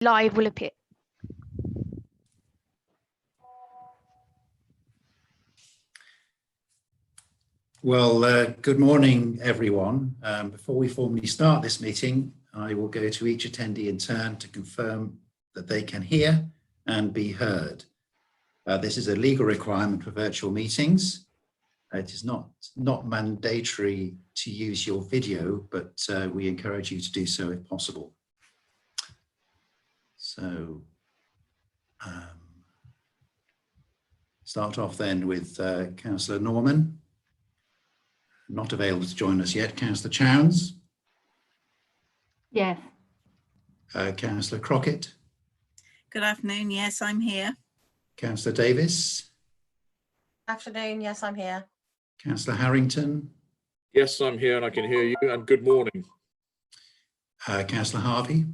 live will appear. Well, good morning, everyone. Before we formally start this meeting, I will go to each attendee in turn to confirm that they can hear and be heard. This is a legal requirement for virtual meetings. It is not mandatory to use your video, but we encourage you to do so if possible. So, start off then with Councillor Norman. Not available to join us yet. Councillor Chowns. Yes. Councillor Crockett. Good afternoon. Yes, I'm here. Councillor Davis. Afternoon. Yes, I'm here. Councillor Harrington. Yes, I'm here and I can hear you, and good morning. Councillor Harvey.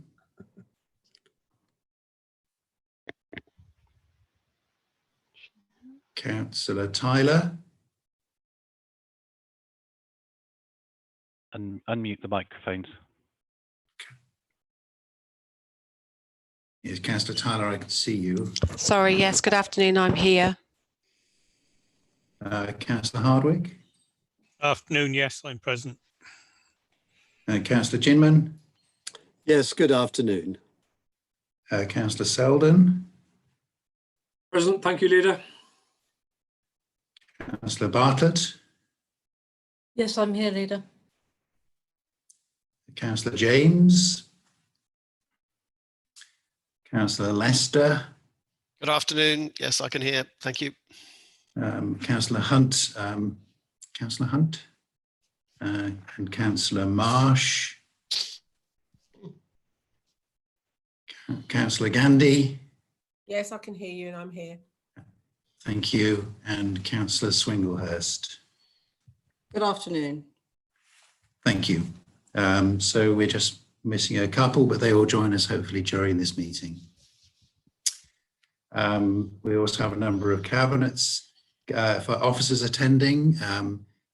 Councillor Tyler. And unmute the microphones. Yes, Councillor Tyler, I can see you. Sorry. Yes. Good afternoon. I'm here. Councillor Hardwick. Afternoon, yes, I'm present. Councillor Ginman. Yes, good afternoon. Councillor Selden. Present, thank you, Leader. Councillor Bartlett. Yes, I'm here, Leader. Councillor James. Councillor Lester. Good afternoon. Yes, I can hear. Thank you. Councillor Hunt. Councillor Hunt. And Councillor Marsh. Councillor Gandy. Yes, I can hear you and I'm here. Thank you. And Councillor Swinglehurst. Good afternoon. Thank you. So we're just missing a couple, but they will join us hopefully during this meeting. We also have a number of cabinets for officers attending.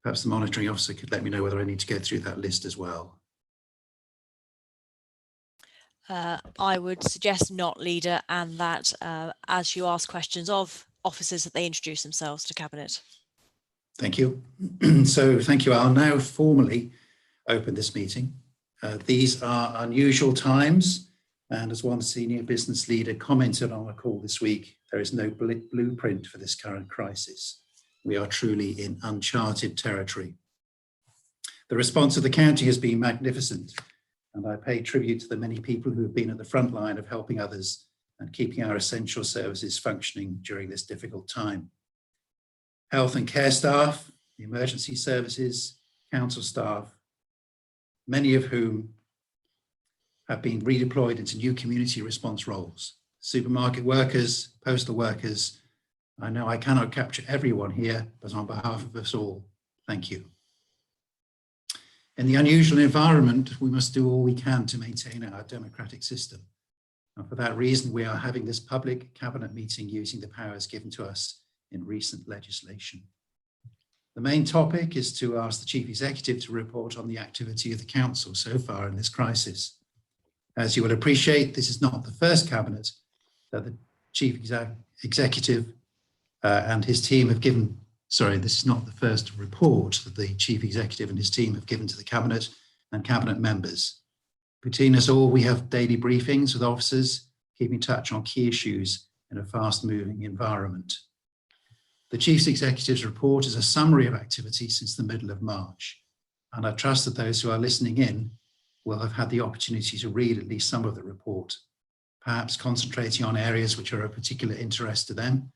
Perhaps the monitoring officer could let me know whether I need to go through that list as well. I would suggest not, Leader, and that as you ask questions of officers, that they introduce themselves to Cabinet. Thank you. So thank you. I'll now formally open this meeting. These are unusual times, and as one senior business leader commented on a call this week, there is no blueprint for this current crisis. We are truly in uncharted territory. The response of the county has been magnificent, and I pay tribute to the many people who have been at the front line of helping others and keeping our essential services functioning during this difficult time. Health and care staff, the emergency services, council staff, many of whom have been redeployed into new community response roles. Supermarket workers, postal workers. I know I cannot capture everyone here, but on behalf of us all, thank you. In the unusual environment, we must do all we can to maintain our democratic system. And for that reason, we are having this public cabinet meeting using the powers given to us in recent legislation. The main topic is to ask the Chief Executive to report on the activity of the Council so far in this crisis. As you will appreciate, this is not the first cabinet that the Chief Executive and his team have given, this is not the first report that the Chief Executive and his team have given to the Cabinet and Cabinet members. Between us all, we have daily briefings with officers, keeping touch on key issues in a fast-moving environment. The Chief Executive's report is a summary of activity since the middle of March, and I trust that those who are listening in will have had the opportunity to read at least some of the report, perhaps concentrating on areas which are of particular interest to them,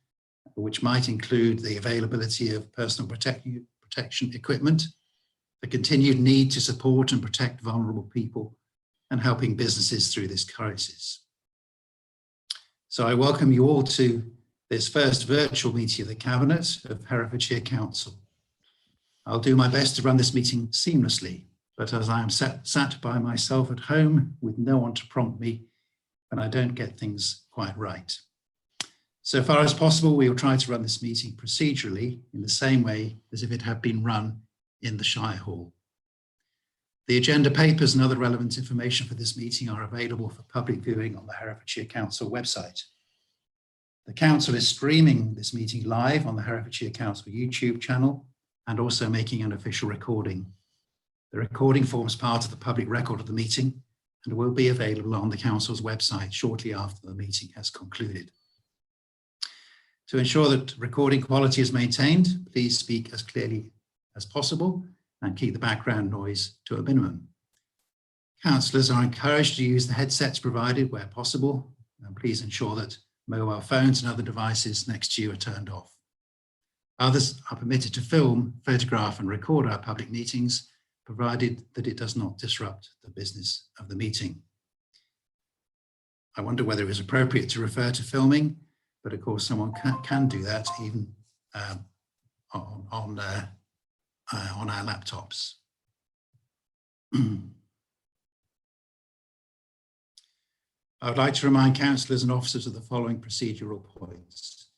which might include the availability of personal protection equipment, the continued need to support and protect vulnerable people, and helping businesses through this crisis. So I welcome you all to this first virtual meeting of the Cabinet of Herefordshire Council. I'll do my best to run this meeting seamlessly, but as I am sat by myself at home with no one to prompt me when I don't get things quite right. So far as possible, we will try to run this meeting procedurally in the same way as if it had been run in the Shire Hall. The agenda papers and other relevant information for this meeting are available for public viewing on the Herefordshire Council website. The Council is streaming this meeting live on the Herefordshire Council YouTube channel and also making an official recording. The recording forms part of the public record of the meeting and will be available on the Council's website shortly after the meeting has concluded. To ensure that recording quality is maintained, please speak as clearly as possible and keep the background noise to a minimum. Councillors are encouraged to use the headsets provided where possible, and please ensure that mobile phones and other devices next to you are turned off. Others are permitted to film, photograph and record our public meetings, provided that it does not disrupt the business of the meeting. I wonder whether it is appropriate to refer to filming, but of course someone can do that even on our laptops. I would like to remind councillors and officers of the following procedural points.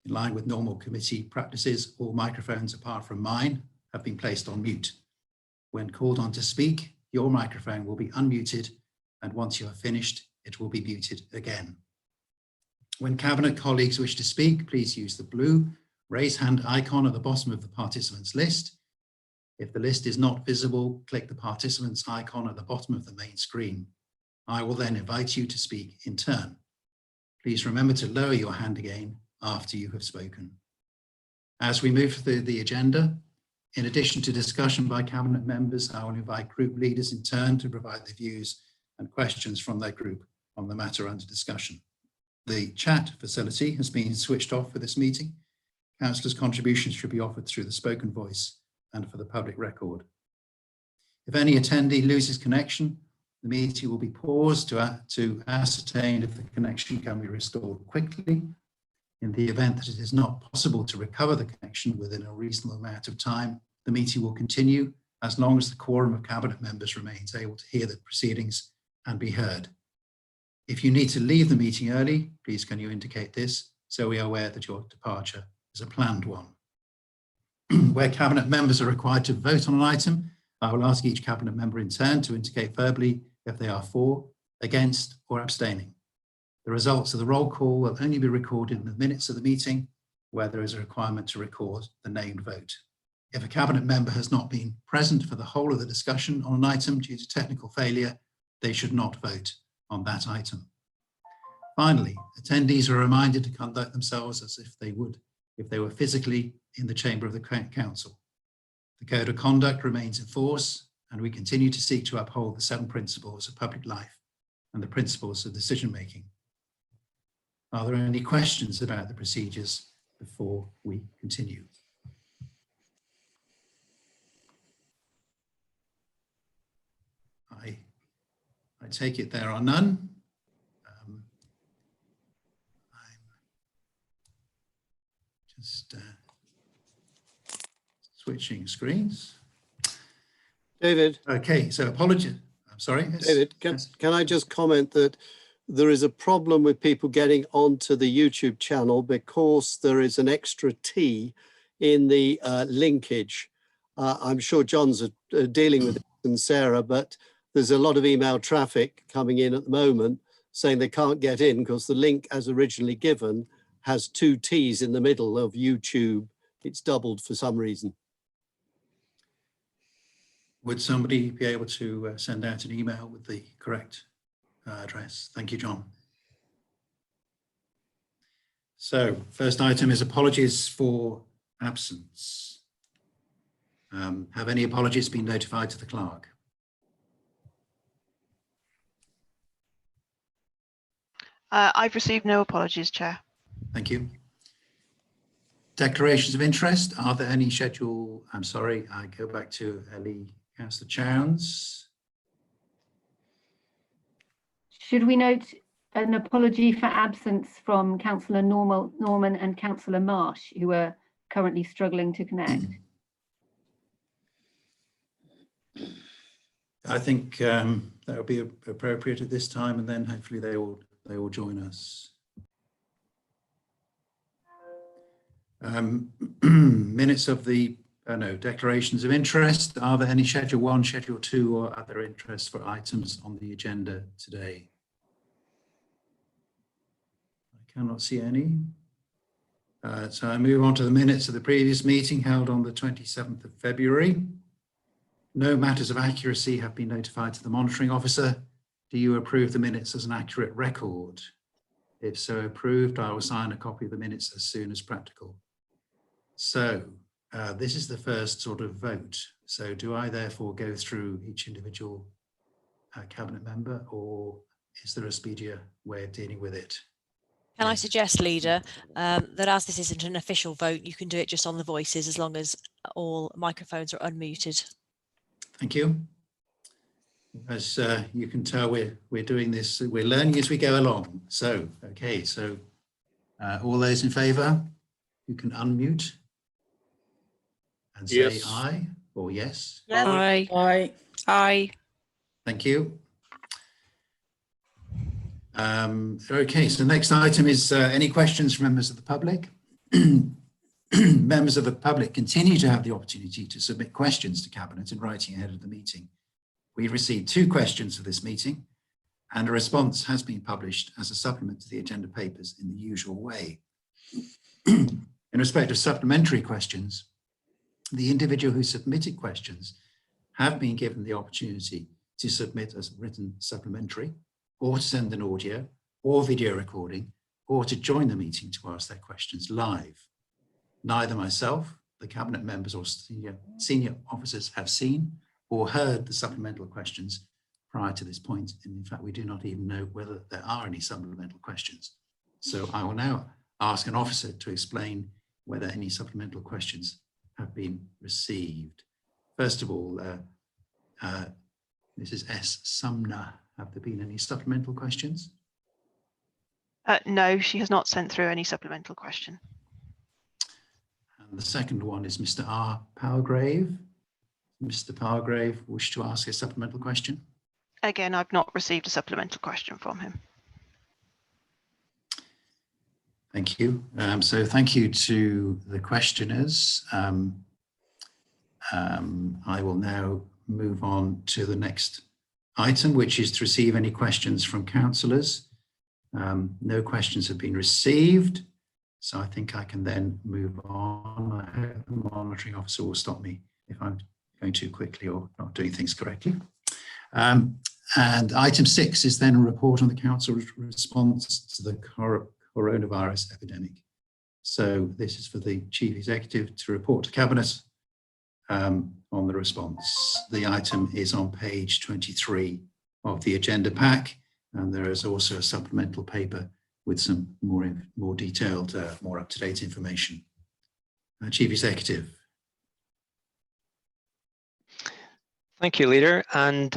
In line with normal committee practices, all microphones apart from mine have been placed on mute. When called on to speak, your microphone will be unmuted, and once you are finished, it will be muted again. When Cabinet colleagues wish to speak, please use the blue raise hand icon at the bottom of the participants list. If the list is not visible, click the participants icon at the bottom of the main screen. I will then invite you to speak in turn. Please remember to lower your hand again after you have spoken. As we move through the agenda, in addition to discussion by Cabinet members, I will invite group leaders in turn to provide their views and questions from their group on the matter under discussion. The chat facility has been switched off for this meeting. Councillors' contributions should be offered through the spoken voice and for the public record. If any attendee loses connection, the meeting will be paused to ascertain if the connection can be restored quickly. In the event that it is not possible to recover the connection within a reasonable amount of time, the meeting will continue as long as the quorum of Cabinet members remains able to hear the proceedings and be heard. If you need to leave the meeting early, please can you indicate this so we are aware that your departure is a planned one. Where Cabinet members are required to vote on an item, I will ask each Cabinet member in turn to indicate verbally if they are for, against or abstaining. The results of the roll call will only be recorded in the minutes of the meeting where there is a requirement to record the named vote. If a Cabinet member has not been present for the whole of the discussion on an item due to technical failure, they should not vote on that item. Finally, attendees are reminded to conduct themselves as if they would if they were physically in the chamber of the council. The code of conduct remains in force, and we continue to seek to uphold the 7 principles of public life and the principles of decision making. Are there any questions about the procedures before we continue? I take it there are none. I'm just switching screens. David. Okay, so apologies. I'm sorry. David, can I just comment that there is a problem with people getting onto the YouTube channel because there is an extra T in the linkage. I'm sure John's dealing with it and Sarah, but there's a lot of email traffic coming in at the moment saying they can't get in because the link as originally given has 2 T's in the middle of YouTube. It's doubled for some reason. Would somebody be able to send out an email with the correct address? Thank you, John. So first item is apologies for absence. Have any apologies been notified to the clerk? I've received no apologies, Chair. Thank you. Declarations of interest. Are there any schedule? I'm sorry, I go back to Ellie, Councillor Chowns. Should we note an apology for absence from Councillor Norman and Councillor Marsh, who are currently struggling to connect? I think that would be appropriate at this time, and then hopefully they will join us. Minutes of the no, declarations of interest. Are there any Schedule 1, Schedule 2 or other interests for items on the agenda today? I cannot see any. So I move on to the minutes of the previous meeting held on the 27th of February. No matters of accuracy have been notified to the monitoring officer. Do you approve the minutes as an accurate record? If so approved, I will sign a copy of the minutes as soon as practical. So this is the first sort of vote. So do I therefore go through each individual cabinet member, or is there a speedier way of dealing with it? Can I suggest, Leader, that as this isn't an official vote, you can do it just on the voices as long as all microphones are unmuted. Thank you. As you can tell, we're doing this, we're learning as we go along. So, okay, so all those in favour, you can unmute and say Yes. aye or yes. Aye. Aye. Aye. Thank you. Okay, so the next item is any questions from members of the public? Members of the public continue to have the opportunity to submit questions to Cabinet in writing ahead of the meeting. We've received 2 questions for this meeting, and a response has been published as a supplement to the agenda papers in the usual way. In respect of supplementary questions, the individual who submitted questions have been given the opportunity to submit as written supplementary, or to send an audio or video recording, or to join the meeting to ask their questions live. Neither myself, the Cabinet members or senior officers have seen or heard the supplemental questions prior to this point. And in fact, we do not even know whether there are any supplemental questions. So I will now ask an officer to explain whether any supplemental questions have been received. First of all, Mrs. S. Sumner, have there been any supplemental questions? No, she has not sent through any supplemental question. And the second one is Mr. R. Powergrave. Mr. Powergrave, wish to ask a supplemental question? Again, I've not received a supplemental question from him. Thank you. So thank you to the questioners. I will now move on to the next item, which is to receive any questions from councillors. No questions have been received, so I think I can then move on. I hope the monitoring officer will stop me if I'm going too quickly or not doing things correctly. And item 6 is then a report on the council's response to the coronavirus epidemic. So this is for the Chief Executive to report to Cabinet on the response. The item is on page 23 of the agenda pack, and there is also a supplemental paper with some more detailed, more up-to-date information. Chief Executive. Thank you, Leader, and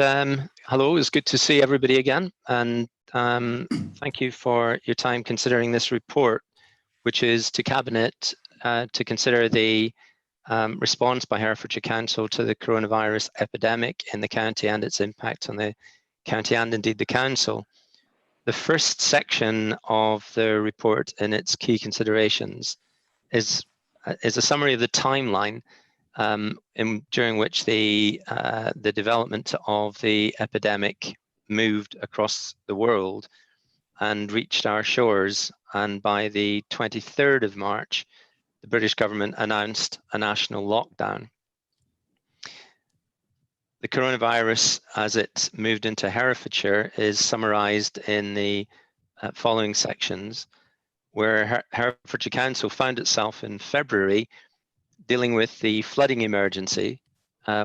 hello, it's good to see everybody again, and thank you for your time considering this report, which is to Cabinet to consider the response by Herefordshire Council to the coronavirus epidemic in the county and its impact on the county and indeed the council. The first section of the report in its key considerations is a summary of the timeline during which the development of the epidemic moved across the world and reached our shores. And by the 23rd of March, the British government announced a national lockdown. The coronavirus, as it moved into Herefordshire, is summarised in the following sections, where Herefordshire Council found itself in February dealing with the flooding emergency,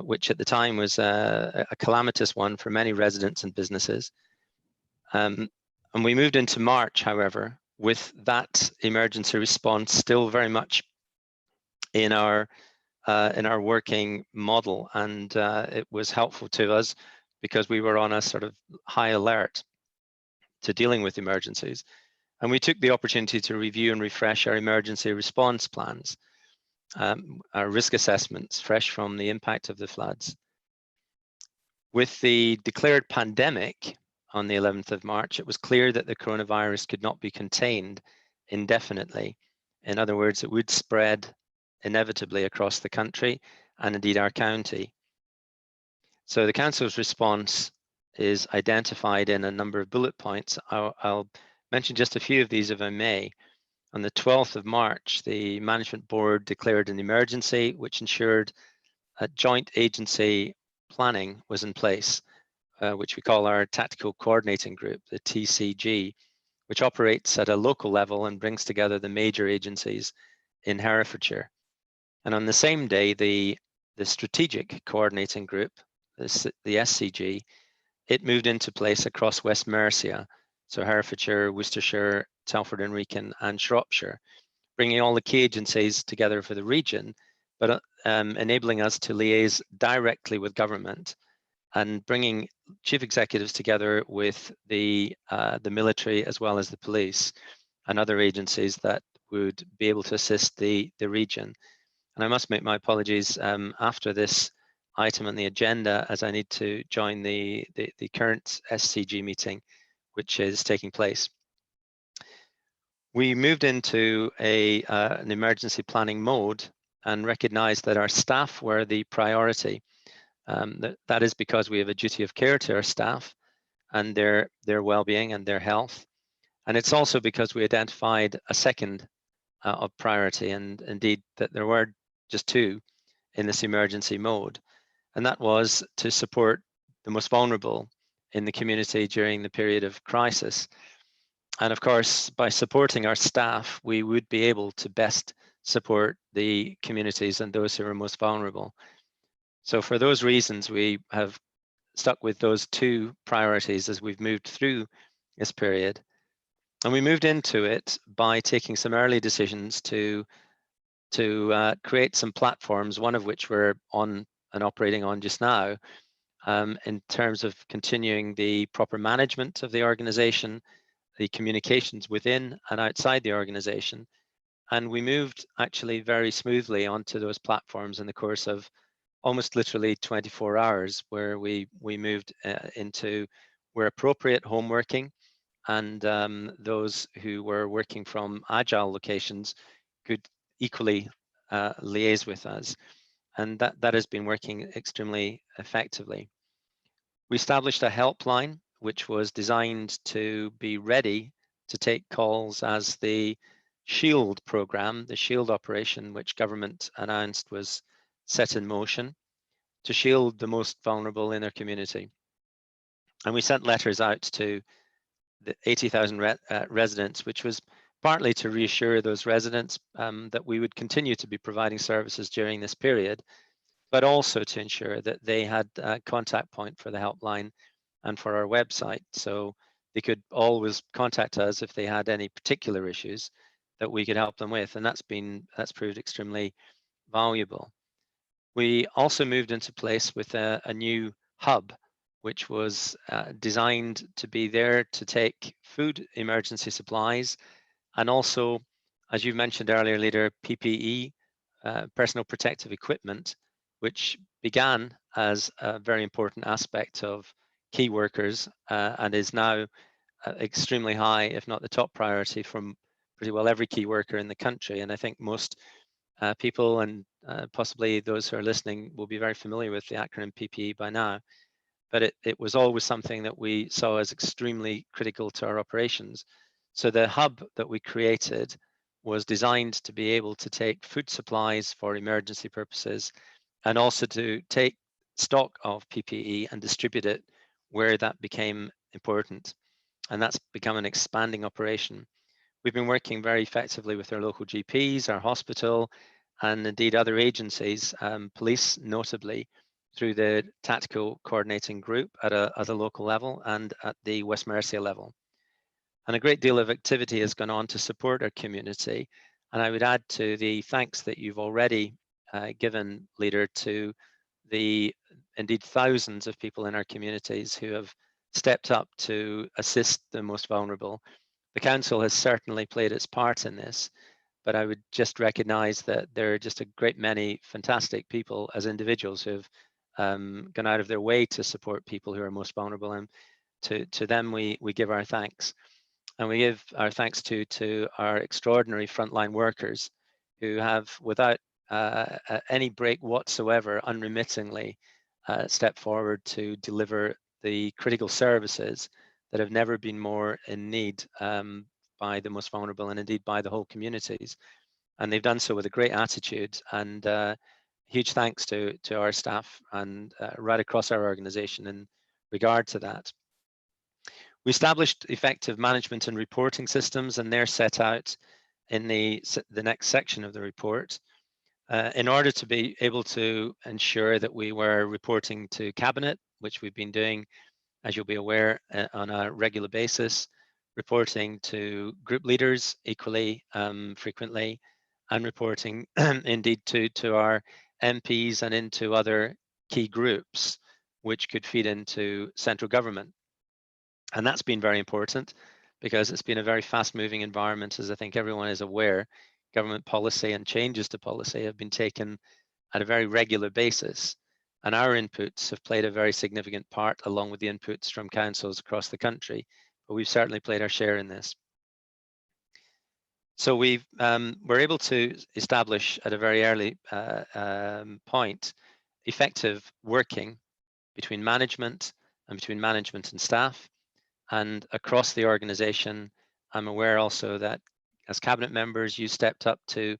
which at the time was a calamitous one for many residents and businesses. And we moved into March, however, with that emergency response still very much in our working model, and it was helpful to us because we were on a sort of high alert to dealing with emergencies. And we took the opportunity to review and refresh our emergency response plans, our risk assessments fresh from the impact of the floods. With the declared pandemic on the 11th of March, it was clear that the coronavirus could not be contained indefinitely. In other words, it would spread inevitably across the country and indeed our county. So the council's response is identified in a number of bullet points. I'll mention just a few of these if I may. On the 12th of March, the management board declared an emergency, which ensured a joint agency planning was in place, which we call our Tactical Coordinating Group, the TCG, which operates at a local level and brings together the major agencies in Herefordshire. And on the same day, the Strategic Coordinating Group, the SCG, it moved into place across West Mercia, so Herefordshire, Worcestershire, Telford and Wrekin and Shropshire, bringing all the key agencies together for the region, but enabling us to liaise directly with government and bringing chief executives together with the military as well as the police and other agencies that would be able to assist the region. And I must make my apologies after this item on the agenda, as I need to join the current SCG meeting, which is taking place. We moved into an emergency planning mode and recognized that our staff were the priority. That is because we have a duty of care to our staff and their well-being and their health. And it's also because we identified a second of priority, and indeed that there were just two in this emergency mode. And that was to support the most vulnerable in the community during the period of crisis. And of course, by supporting our staff, we would be able to best support the communities and those who are most vulnerable. So for those reasons, we have stuck with those two priorities as we've moved through this period. And we moved into it by taking some early decisions to create some platforms, one of which we're on and operating on just now, in terms of continuing the proper management of the organization, the communications within and outside the organization. And we moved actually very smoothly onto those platforms in the course of almost literally 24 hours, where we moved into, where appropriate, home working, and those who were working from agile locations could equally liaise with us. And that has been working extremely effectively. We established a helpline, which was designed to be ready to take calls as the SHIELD program, the SHIELD operation, which government announced was set in motion to shield the most vulnerable in their community. And we sent letters out to the 80,000 residents, which was partly to reassure those residents that we would continue to be providing services during this period, but also to ensure that they had a contact point for the helpline and for our website. So they could always contact us if they had any particular issues that we could help them with. And that's proved extremely valuable. We also moved into place with a new hub, which was designed to be there to take food emergency supplies, and also, as you mentioned earlier, Leader, PPE, personal protective equipment, which began as a very important aspect of key workers and is now extremely high, if not the top priority from pretty well every key worker in the country. And I think most people and possibly those who are listening will be very familiar with the acronym PPE by now. But it was always something that we saw as extremely critical to our operations. So the hub that we created was designed to be able to take food supplies for emergency purposes, and also to take stock of PPE and distribute it where that became important. And that's become an expanding operation. We've been working very effectively with our local GPs, our hospital, and indeed other agencies, police notably, through the Tactical Coordinating Group at a local level and at the West Mercia level. And a great deal of activity has gone on to support our community. And I would add to the thanks that you've already given, Leader, to the indeed thousands of people in our communities who have stepped up to assist the most vulnerable. The council has certainly played its part in this, but I would just recognize that there are just a great many fantastic people as individuals who have gone out of their way to support people who are most vulnerable, and to them we give our thanks. And we give our thanks to our extraordinary frontline workers who have, without any break whatsoever unremittingly step forward to deliver the critical services that have never been more in need by the most vulnerable and indeed by the whole communities. And they've done so with a great attitude, and huge thanks to our staff and right across our organisation in regard to that. We established effective management and reporting systems, and they're set out in the next section of the report. In order to be able to ensure that we were reporting to Cabinet, which we've been doing, as you'll be aware, on a regular basis, reporting to group leaders equally frequently, and reporting indeed to our MPs and into other key groups, which could feed into central government. And that's been very important because it's been a very fast-moving environment, as I think everyone is aware. Government policy and changes to policy have been taken at a very regular basis, and our inputs have played a very significant part along with the inputs from councils across the country, but we've certainly played our share in this. So we're able to establish at a very early point effective working between management and staff, and across the organisation. I'm aware also that as Cabinet members, you stepped up to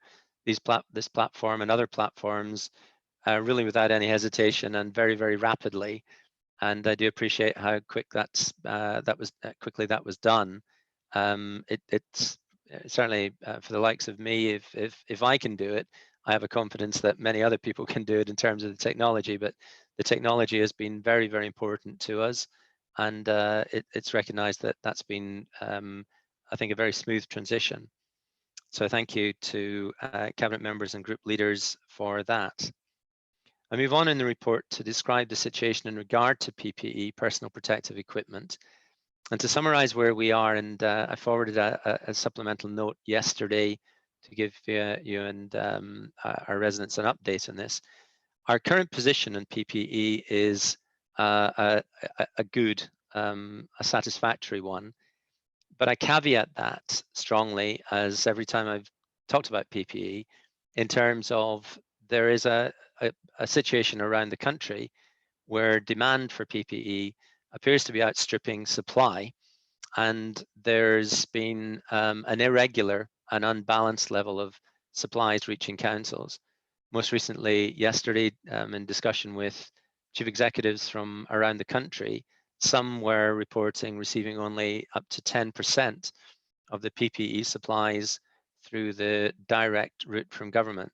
this platform and other platforms really without any hesitation and very, very rapidly. And I do appreciate how quick quickly that was done. It's certainly for the likes of me, if I can do it, I have a confidence that many other people can do it in terms of the technology, but the technology has been very, very important to us. And it's recognized that that's been, I think, a very smooth transition. So thank you to Cabinet members and group leaders for that. I move on in the report to describe the situation in regard to PPE, personal protective equipment, and to summarize where we are. And I forwarded a supplemental note yesterday to give you and our residents an update on this. Our current position in PPE is a good, a satisfactory one, but I caveat that strongly, as every time I've talked about PPE, in terms of there is a situation around the country where demand for PPE appears to be outstripping supply, and there's been an irregular and unbalanced level of supplies reaching councils. Most recently, yesterday, in discussion with chief executives from around the country, some were reporting receiving only up to 10% of the PPE supplies through the direct route from government.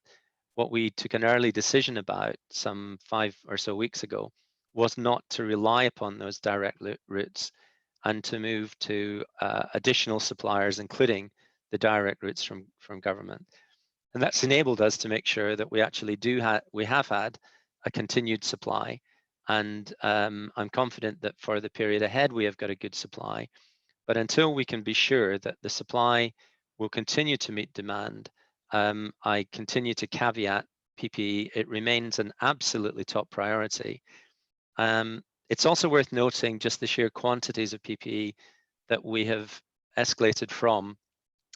What we took an early decision about some 5 or so weeks ago was not to rely upon those direct routes and to move to additional suppliers, including the direct routes from government. And that's enabled us to make sure that we actually we have had a continued supply. And I'm confident that for the period ahead, we have got a good supply. But until we can be sure that the supply will continue to meet demand, I continue to caveat PPE. It remains an absolutely top priority. It's also worth noting just the sheer quantities of PPE that we have escalated from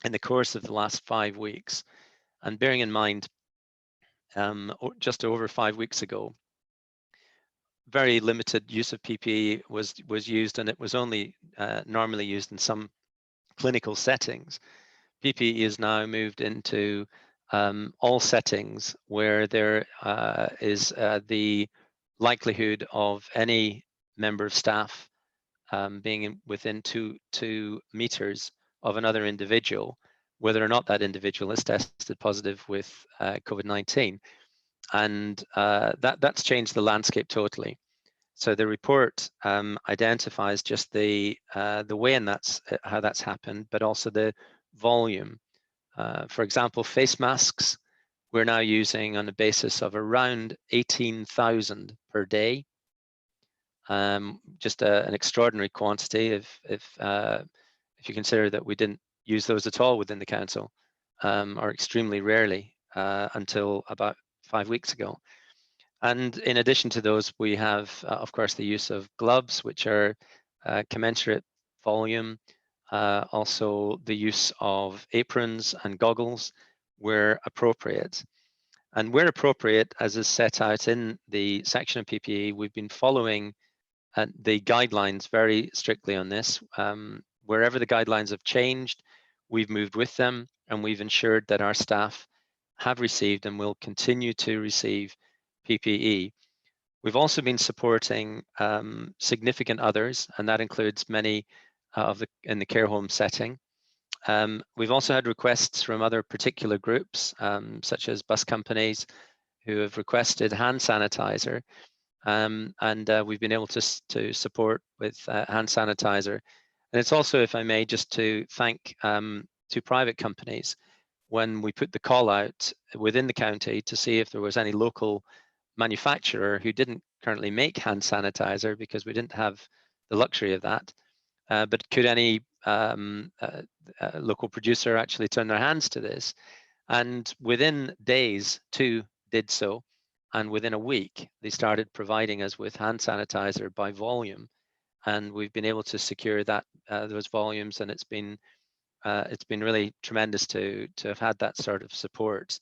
in the course of the last 5 weeks. And bearing in mind, just over 5 weeks ago, very limited use of PPE was used, and it was only normally used in some clinical settings. PPE is now moved into all settings where there is the likelihood of any member of staff being within two meters of another individual, whether or not that individual is tested positive with COVID-19. And that's changed the landscape totally. So the report identifies just the way and how that's happened, but also the volume. For example, face masks, we're now using on a basis of around 18,000 per day. Just an extraordinary quantity if you consider that we didn't use those at all within the council, or extremely rarely until about 5 weeks ago. And in addition to those, we have, of course, the use of gloves, which are commensurate volume. Also, the use of aprons and goggles where appropriate. And where appropriate, as is set out in the section of PPE, we've been following the guidelines very strictly on this. Wherever the guidelines have changed, we've moved with them, and we've ensured that our staff have received and will continue to receive PPE. We've also been supporting significant others, and that includes many in the care home setting. We've also had requests from other particular groups, such as bus companies, who have requested hand sanitizer, and we've been able to support with hand sanitizer. And it's also, if I may, just to thank two private companies when we put the call out within the county to see if there was any local manufacturer who didn't currently make hand sanitizer, because we didn't have the luxury of that. But could any local producer actually turn their hands to this? And within days, two did so. And within a week, they started providing us with hand sanitizer by volume. And we've been able to secure that those volumes, and it's been really tremendous to have had that sort of support.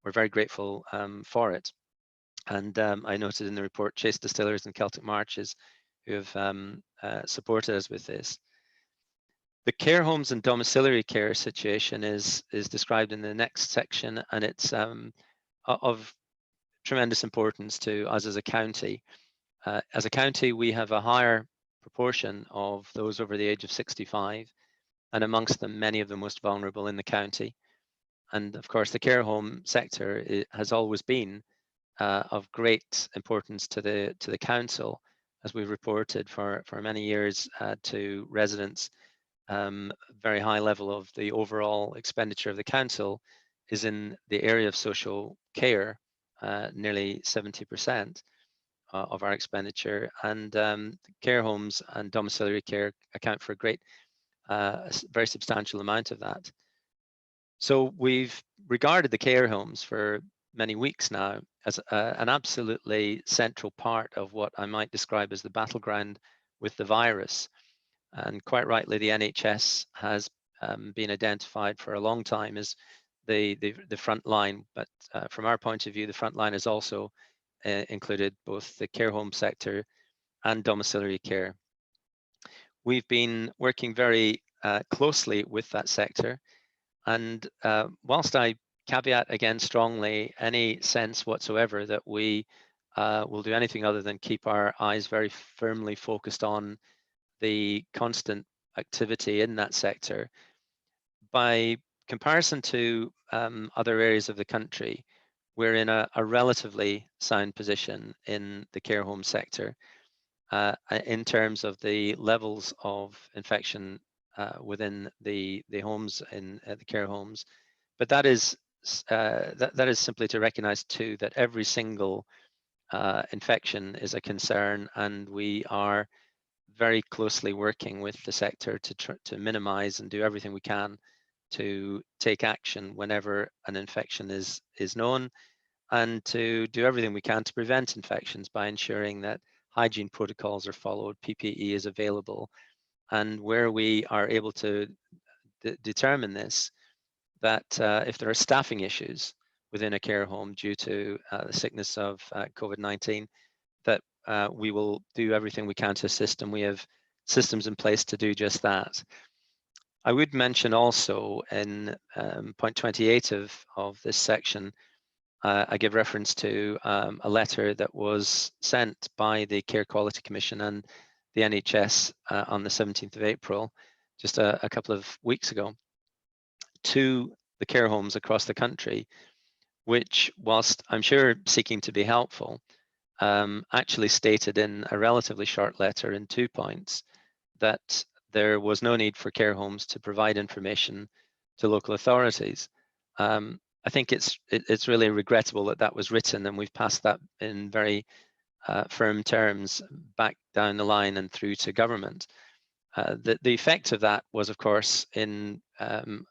We're very grateful for it. And I noted in the report Chase Distillers and Celtic Marches who have supported us with this. The care homes and domiciliary care situation is described in the next section, and it's of tremendous importance to us as a county. As a county, we have a higher proportion of those over the age of 65, and amongst them, many of the most vulnerable in the county. And of course, the care home sector has always been of great importance to the council, as we've reported for many years to residents. Very high level of the overall expenditure of the council is in the area of social care, nearly 70% of our expenditure, and care homes and domiciliary care account for a very substantial amount of that. So we've regarded the care homes for many weeks now as an absolutely central part of what I might describe as the battleground with the virus. And quite rightly, the NHS has been identified for a long time as the front line, but from our point of view, the front line has also included both the care home sector and domiciliary care. We've been working very closely with that sector, and whilst I caveat again strongly any sense whatsoever that we will do anything other than keep our eyes very firmly focused on the constant activity in that sector, by comparison to other areas of the country, we're in a relatively sound position in the care home sector in terms of the levels of infection within the homes in the care homes. But that is simply to recognize too that every single infection is a concern, and we are very closely working with the sector to minimize and do everything we can to take action whenever an infection is known, and to do everything we can to prevent infections by ensuring that hygiene protocols are followed, PPE is available, and where we are able to determine this, that if there are staffing issues within a care home due to the sickness of COVID-19, that we will do everything we can to assist, and we have systems in place to do just that. I would mention also in point 28 of this section, I give reference to a letter that was sent by the Care Quality Commission and the NHS on the 17th of April, just a couple of weeks ago, to the care homes across the country, which, whilst I'm sure seeking to be helpful, actually stated in a relatively short letter in 2 points that there was no need for care homes to provide information to local authorities. I think it's really regrettable that that was written, and we've passed that in very firm terms back down the line and through to government. The effect of that was, of course, in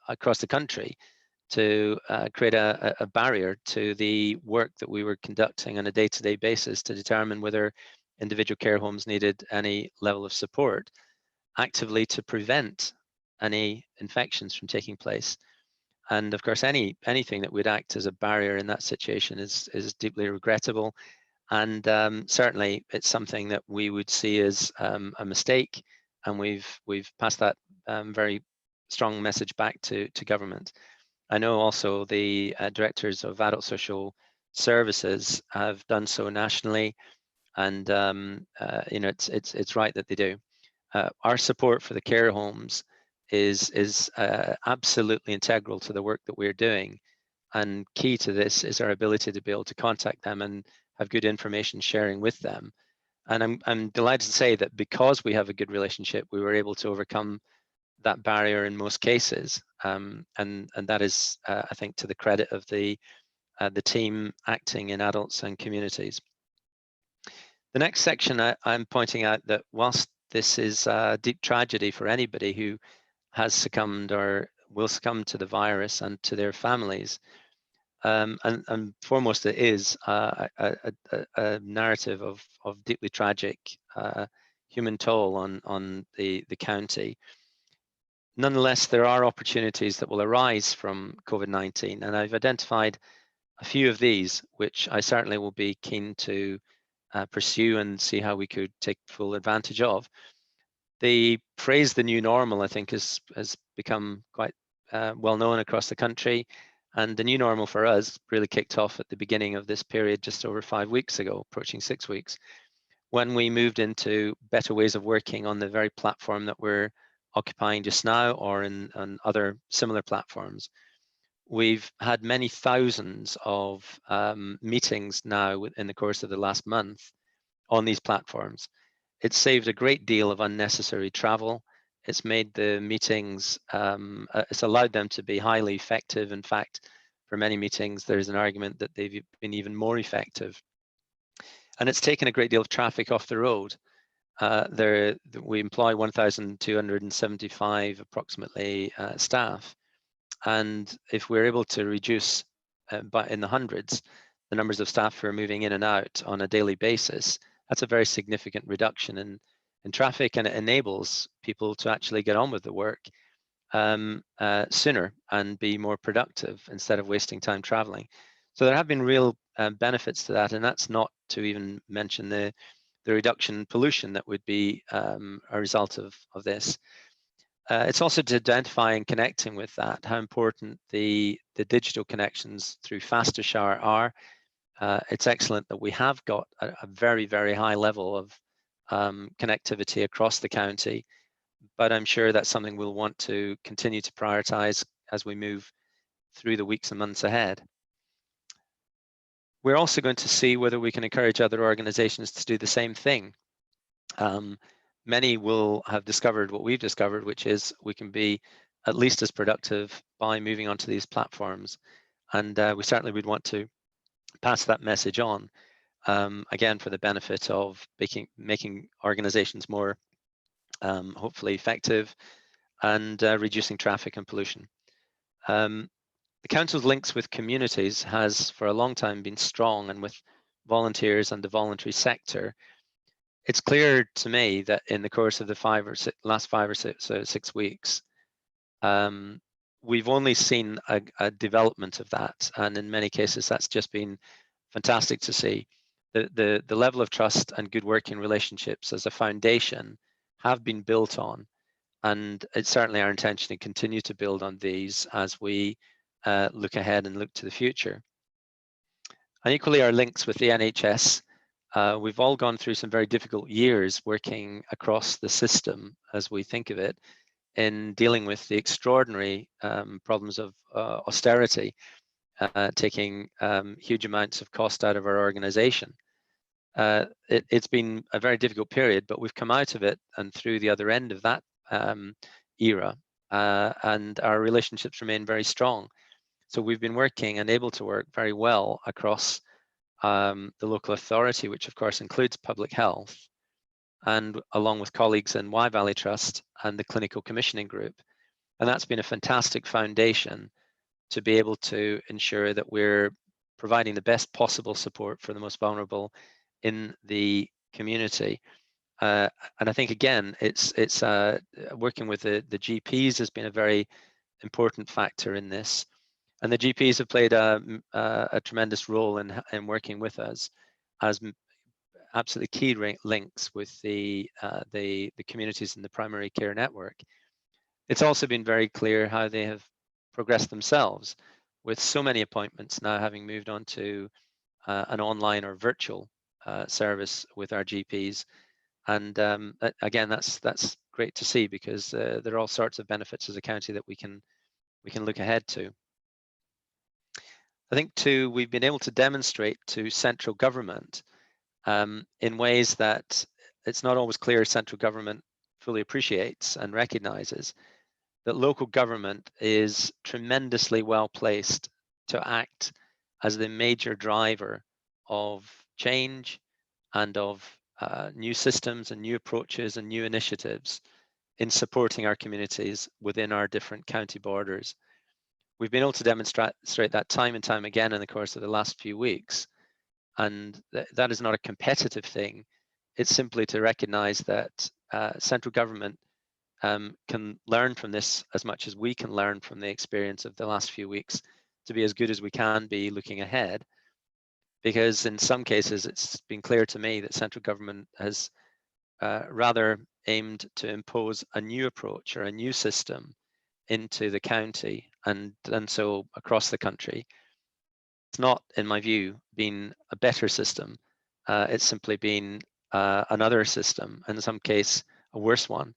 across the country to create a barrier to the work that we were conducting on a day-to-day basis to determine whether individual care homes needed any level of support, actively to prevent any infections from taking place. And of course, anything that would act as a barrier in that situation is deeply regrettable. And certainly it's something that we would see as a mistake. And we've passed that very strong message back to government. I know also the directors of adult social services have done so nationally, and you know, it's right that they do. Our support for the care homes is absolutely integral to the work that we're doing, and key to this is our ability to be able to contact them and have good information sharing with them. And I'm delighted to say that because we have a good relationship, we were able to overcome that barrier in most cases, and that is, I think, to the credit of the team acting in adults and communities. The next section, I'm pointing out that whilst this is a deep tragedy for anybody who has succumbed or will succumb to the virus and to their families, and foremost it is a narrative of deeply tragic human toll on the county. Nonetheless, there are opportunities that will arise from COVID-19, and I've identified a few of these, which I certainly will be keen to pursue and see how we could take full advantage of. The phrase "the new normal," I think, has become quite well known across the country, and the new normal for us really kicked off at the beginning of this period just over 5 weeks ago, approaching 6 weeks, when we moved into better ways of working on the very platform that we're occupying just now, or on other similar platforms. We've had many thousands of meetings now in the course of the last month on these platforms. It's saved a great deal of unnecessary travel. It's made the meetings, it's allowed them to be highly effective. In fact, for many meetings, there's an argument that they've been even more effective. And it's taken a great deal of traffic off the road. We employ 1,275 approximately staff. And if we're able to reduce in the hundreds, the numbers of staff who are moving in and out on a daily basis, that's a very significant reduction in traffic, and it enables people to actually get on with the work sooner and be more productive instead of wasting time traveling. So there have been real benefits to that, and that's not to even mention the reduction in pollution that would be a result of this. It's also to identify and connecting with that, how important the digital connections through Herefordshire are. It's excellent that we have got a very, very high level of connectivity across the county, but I'm sure that's something we'll want to continue to prioritise as we move through the weeks and months ahead. We're also going to see whether we can encourage other organisations to do the same thing. Many will have discovered what we've discovered, which is we can be at least as productive by moving onto these platforms. And we certainly would want to pass that message on, again, for the benefit of making organizations more hopefully effective and reducing traffic and pollution. The Council's links with communities has for a long time been strong, and with volunteers and the voluntary sector. It's clear to me that in the course of the last 5 or 6 weeks, we've only seen a development of that, and in many cases that's just been fantastic to see. The level of trust and good working relationships as a foundation have been built on, and it's certainly our intention to continue to build on these as we look ahead and look to the future. And equally, our links with the NHS. We've all gone through some very difficult years working across the system, as we think of it, in dealing with the extraordinary problems of austerity, taking huge amounts of cost out of our organization. It's been a very difficult period, but we've come out of it and through the other end of that era, and our relationships remain very strong. So we've been working and able to work very well across the local authority, which of course includes public health, and along with colleagues in Wye Valley Trust and the Clinical Commissioning Group. And that's been a fantastic foundation to be able to ensure that we're providing the best possible support for the most vulnerable in the community. And I think, again, it's working with the GPs has been a very important factor in this. And the GPs have played a tremendous role in working with us as absolutely key links with the communities in the primary care network. It's also been very clear how they have progressed themselves, with so many appointments now having moved on to an online or virtual service with our GPs. And again, that's great to see, because there are all sorts of benefits as a county that we can look ahead to. I think too, we've been able to demonstrate to central government in ways that it's not always clear central government fully appreciates and recognises, that local government is tremendously well placed to act as the major driver of change and of new systems and new approaches and new initiatives in supporting our communities within our different county borders. We've been able to demonstrate that time and time again in the course of the last few weeks. And that is not a competitive thing. It's simply to recognise that central government can learn from this as much as we can learn from the experience of the last few weeks, to be as good as we can be looking ahead. Because in some cases, it's been clear to me that central government has rather aimed to impose a new approach or a new system into the county and so across the country. It's not, in my view, been a better system. It's simply been another system, and in some case, a worse one.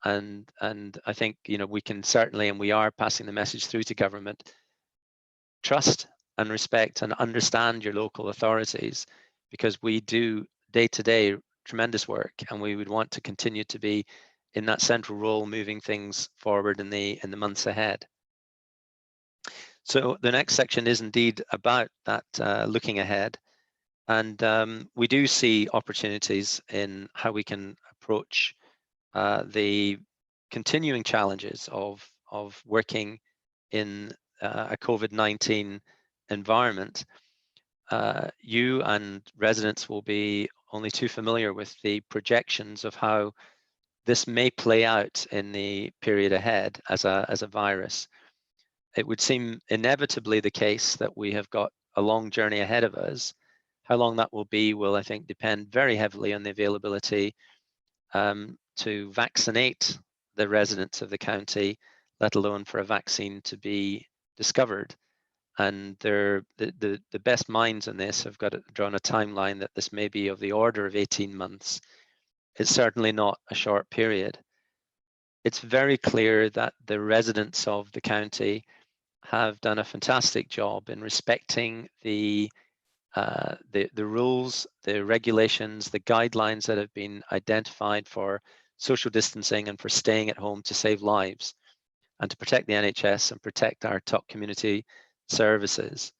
And I think, you know, we can certainly, and we are passing the message through to government, trust and respect and understand your local authorities, because we do day to day tremendous work, and we would want to continue to be in that central role, moving things forward in the months ahead. So the next section is indeed about that looking ahead, and we do see opportunities in how we can approach the continuing challenges of working in a COVID-19 environment. You and residents will be only too familiar with the projections of how this may play out in the period ahead as a virus. It would seem inevitably the case that we have got a long journey ahead of us. How long that will be will, I think, depend very heavily on the availability to vaccinate the residents of the county, let alone for a vaccine to be discovered. And the best minds in this have got drawn a timeline that this may be of the order of 18 months. It's certainly not a short period. It's very clear that the residents of the county have done a fantastic job in respecting the rules, the regulations, the guidelines that have been identified for social distancing and for staying at home to save lives and to protect the NHS and protect our top community services.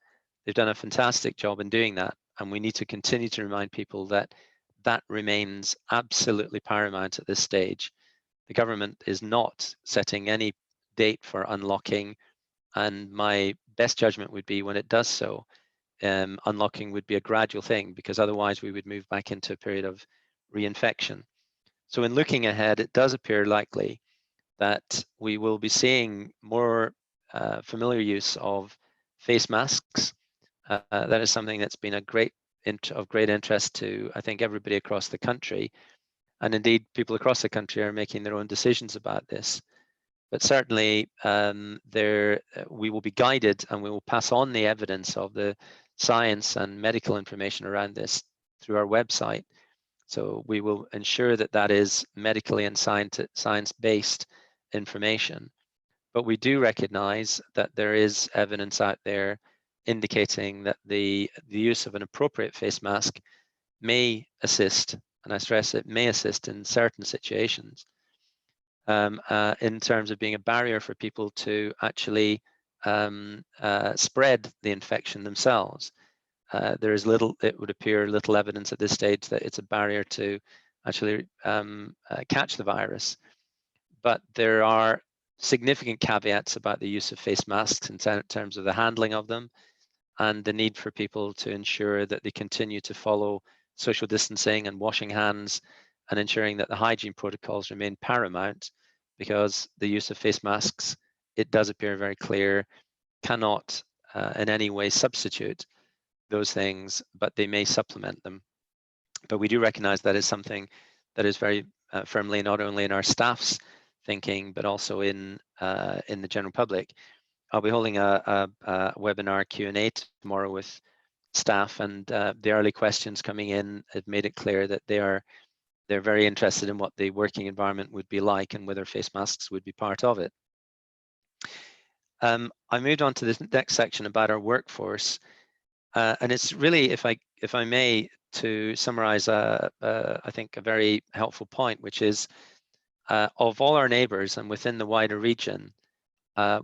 They've done a fantastic job in doing that, and we need to continue to remind people that that remains absolutely paramount at this stage. The government is not setting any date for unlocking, and my best judgment would be when it does so, unlocking would be a gradual thing, because otherwise we would move back into a period of reinfection. So in looking ahead, it does appear likely that we will be seeing more familiar use of face masks. That is something that's been of great interest to, I think, everybody across the country. And indeed, people across the country are making their own decisions about this. But certainly, we will be guided, and we will pass on the evidence of the science and medical information around this through our website. So we will ensure that that is medically and science-based information. But we do recognize that there is evidence out there indicating that the use of an appropriate face mask may assist, and I stress it may assist in certain situations, in terms of being a barrier for people to actually spread the infection themselves. There is it would appear, little evidence at this stage that it's a barrier to actually catch the virus. But there are significant caveats about the use of face masks in terms of the handling of them and the need for people to ensure that they continue to follow social distancing and washing hands and ensuring that the hygiene protocols remain paramount, because the use of face masks, it does appear very clear, cannot in any way substitute those things, but they may supplement them. But we do recognise that is something that is very firmly not only in our staff's thinking, but also in the general public. I'll be holding a webinar Q&A tomorrow with staff, and the early questions coming in have made it clear that they're very interested in what the working environment would be like and whether face masks would be part of it. I moved on to the next section about our workforce, and it's really, if I may, to summarise I think a very helpful point, which is of all our neighbours and within the wider region,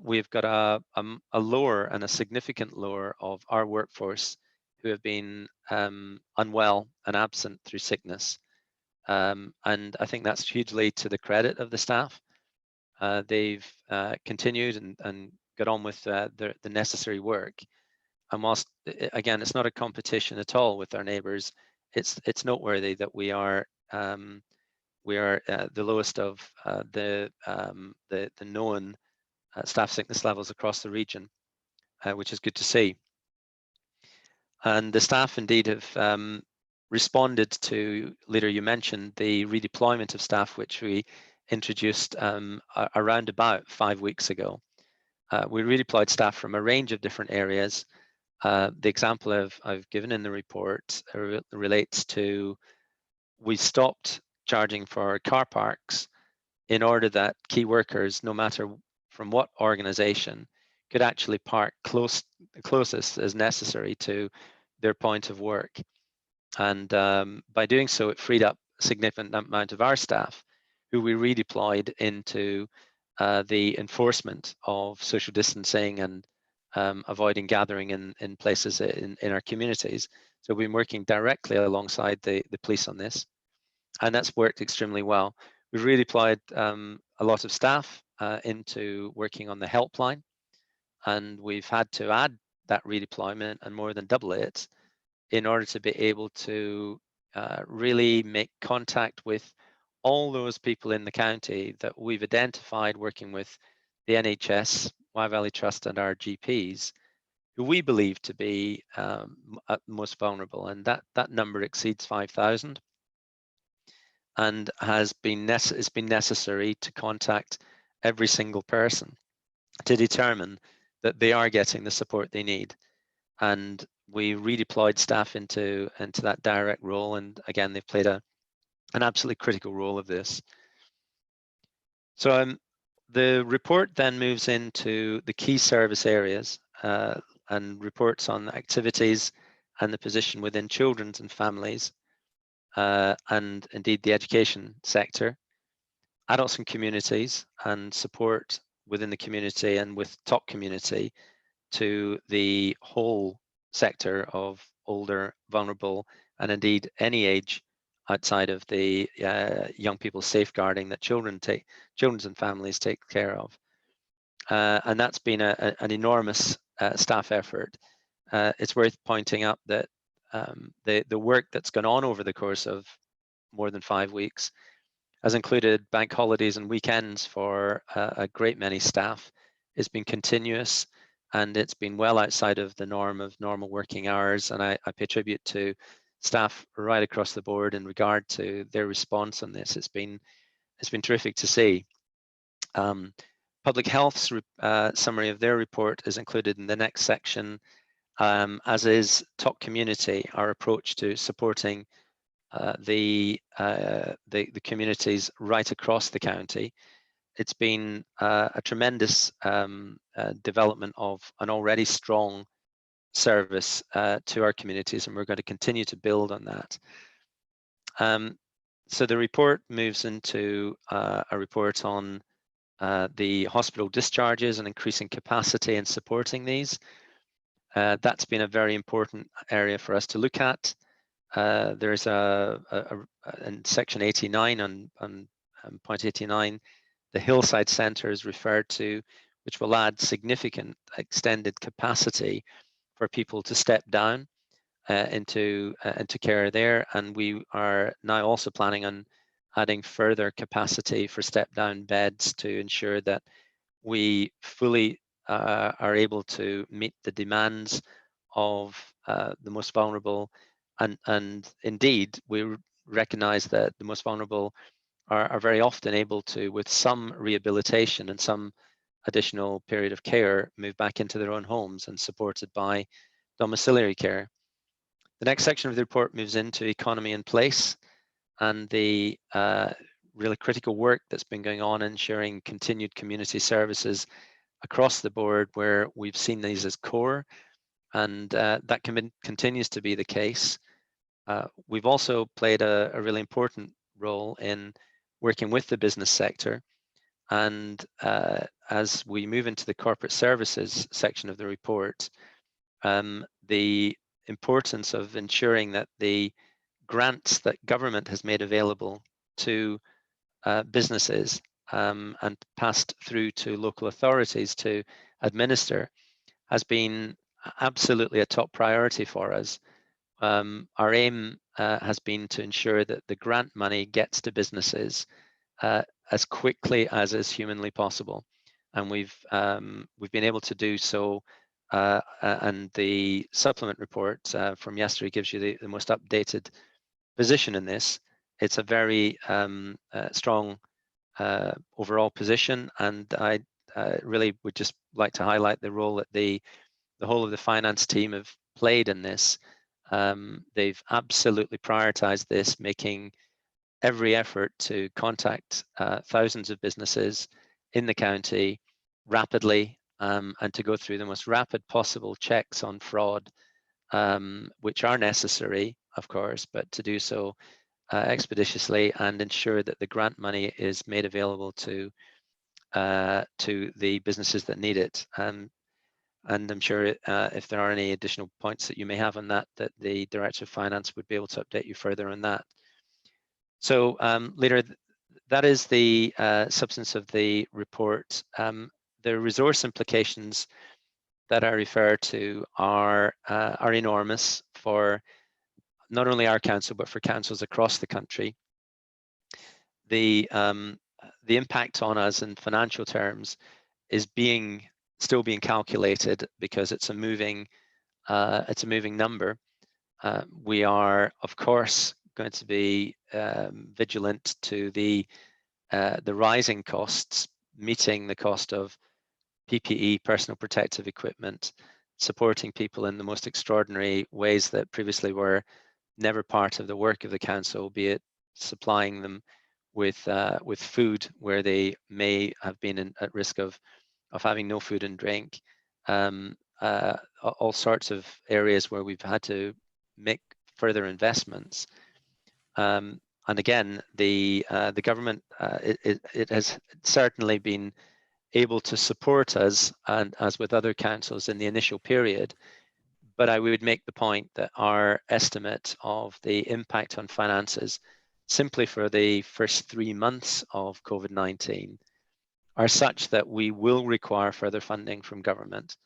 we've got a lower and a significant lower of our workforce who have been unwell and absent through sickness. And I think that's hugely to the credit of the staff. They've continued and got on with the necessary work. And whilst, again, it's not a competition at all with our neighbours, it's noteworthy that we are the lowest of the known staff sickness levels across the region, which is good to see. And the staff indeed have responded to, Leader, you mentioned the redeployment of staff, which we introduced around about 5 weeks ago. We redeployed staff from a range of different areas. The example I've given in the report relates to, we stopped charging for car parks in order that key workers, no matter from what organisation, could actually park closest as necessary to their point of work. And by doing so, it freed up a significant amount of our staff, who we redeployed into the enforcement of social distancing and avoiding gathering in places in our communities. So we've been working directly alongside the police on this, and that's worked extremely well. We've redeployed a lot of staff into working on the helpline, and we've had to add that redeployment and more than double it in order to be able to really make contact with all those people in the county that we've identified working with the NHS, Wye Valley Trust and our GPs, who we believe to be most vulnerable, and that number exceeds 5,000, and it's been necessary to contact every single person to determine that they are getting the support they need. And we redeployed staff into that direct role, and again, they've played an absolutely critical role of this. So the report then moves into the key service areas and reports on activities and the position within children's and families, and indeed the education sector, adults and communities, and support within the community and with top community to the whole sector of older, vulnerable, and indeed any age outside of the young people safeguarding that children's and families take care of. And that's been an enormous staff effort. It's worth pointing out that the work that's gone on over the course of more than 5 weeks has included bank holidays and weekends for a great many staff. It's been continuous, and it's been well outside of the norm of normal working hours. And I pay tribute to staff right across the board in regard to their response on this. It's been terrific to see. Public Health's summary of their report is included in the next section, as is Top Community, our approach to supporting the communities right across the county. It's been a tremendous development of an already strong service to our communities, and we're going to continue to build on that. So the report moves into a report on the hospital discharges and increasing capacity and supporting these. That's been a very important area for us to look at. There's in section 89 on point 89, the Hillside Centre is referred to, which will add significant extended capacity for people to step down into care there. And we are now also planning on adding further capacity for step down beds to ensure that we fully are able to meet the demands of the most vulnerable, and indeed we recognise that the most vulnerable are very often able to, with some rehabilitation and some additional period of care, move back into their own homes and supported by domiciliary care. The next section of the report moves into economy and place and the really critical work that's been going on ensuring continued community services across the board, where we've seen these as core, and that continues to be the case. We've also played a really important role in working with the business sector, and as we move into the corporate services section of the report, the importance of ensuring that the grants that government has made available to businesses and passed through to local authorities to administer has been absolutely a top priority for us. Our aim has been to ensure that the grant money gets to businesses as quickly as is humanly possible, and we've been able to do so. And the supplement report from yesterday gives you the most updated position in this. It's a very strong overall position, and I really would just like to highlight the role that the whole of the finance team have played in this. They've absolutely prioritized this, making every effort to contact thousands of businesses in the county rapidly, and to go through the most rapid possible checks on fraud, which are necessary, of course, but to do so expeditiously and ensure that the grant money is made available to the businesses that need it. And I'm sure if there are any additional points that you may have on that, that the Director of Finance would be able to update you further on that. So, Leader, that is the substance of the report. The resource implications that I refer to are enormous for not only our council, but for councils across the country. The impact on us in financial terms is still being calculated because it's a moving number. We are, of course, going to be vigilant to the rising costs, meeting the cost of PPE, personal protective equipment, supporting people in the most extraordinary ways that previously were never part of the work of the council, be it supplying them with food where they may have been at risk of having no food and drink, all sorts of areas where we've had to make further investments. And again, the government it has certainly been able to support us, and as with other councils in the initial period. But I would make the point that our estimate of the impact on finances simply for the first 3 months of COVID-19 are such that we will require further funding from government,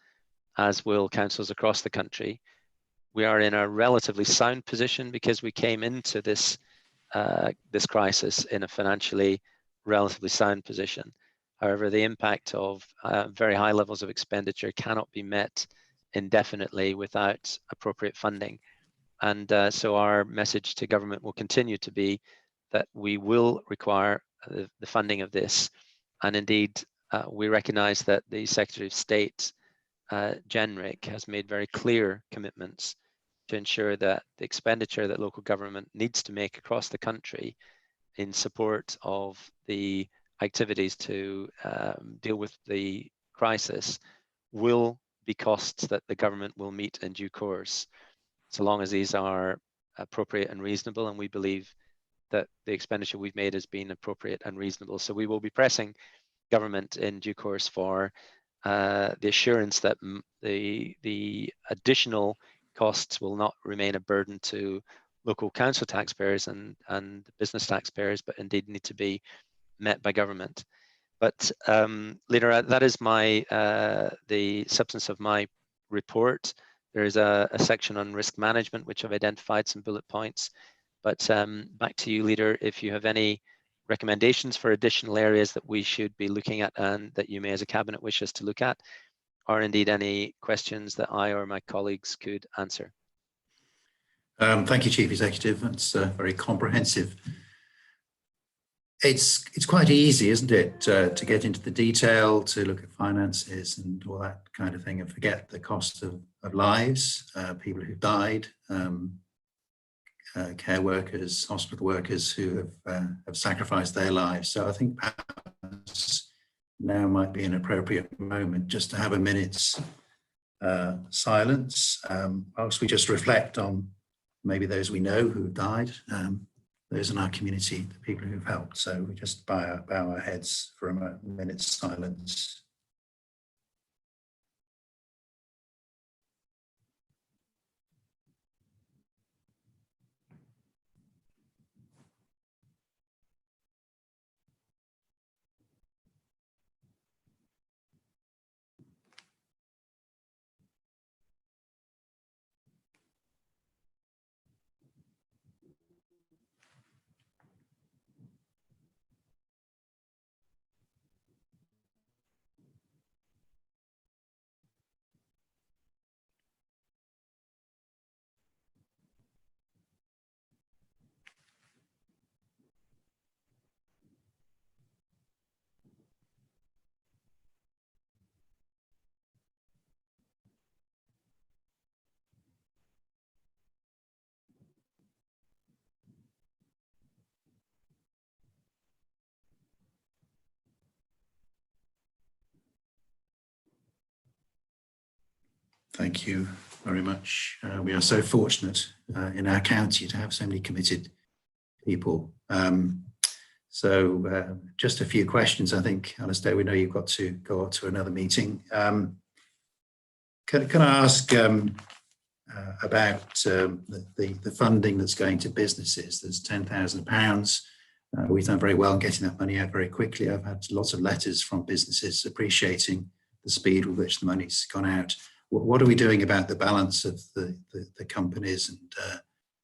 as will councils across the country. We are in a relatively sound position because we came into this crisis in a financially relatively sound position. However, the impact of very high levels of expenditure cannot be met indefinitely without appropriate funding. And so our message to government will continue to be that we will require the funding of this. And indeed, we recognise that the Secretary of State, Jenrick, has made very clear commitments to ensure that the expenditure that local government needs to make across the country in support of the activities to deal with the crisis will be costs that the government will meet in due course, so long as these are appropriate and reasonable. And we believe that the expenditure we've made has been appropriate and reasonable. So we will be pressing government in due course for the assurance that the additional costs will not remain a burden to local council taxpayers and business taxpayers, but indeed need to be met by government. But Leader, that is the substance of my report. There is a section on risk management, which I've identified some bullet points. But back to you, Leader, if you have any recommendations for additional areas that we should be looking at and that you may as a cabinet wish us to look at, or indeed any questions that I or my colleagues could answer. Thank you, Chief Executive. That's very comprehensive. It's quite easy, isn't it, to get into the detail, to look at finances and all that kind of thing, and forget the cost of lives, people who've died, care workers, hospital workers who have sacrificed their lives. So I think perhaps now might be an appropriate moment just to have a minute's silence, whilst we just reflect on maybe those we know who have died, those in our community, the people who've helped. So we just bow our heads for a minute's silence. Thank you very much. We are so fortunate in our county to have so many committed people. Just a few questions, I think. Alistair, we know you've got to go on to another meeting. Can I ask about the funding that's going to businesses? There's £10,000. We've done very well in getting that money out very quickly. I've had lots of letters from businesses appreciating the speed with which the money's gone out. What are we doing about the balance of the companies and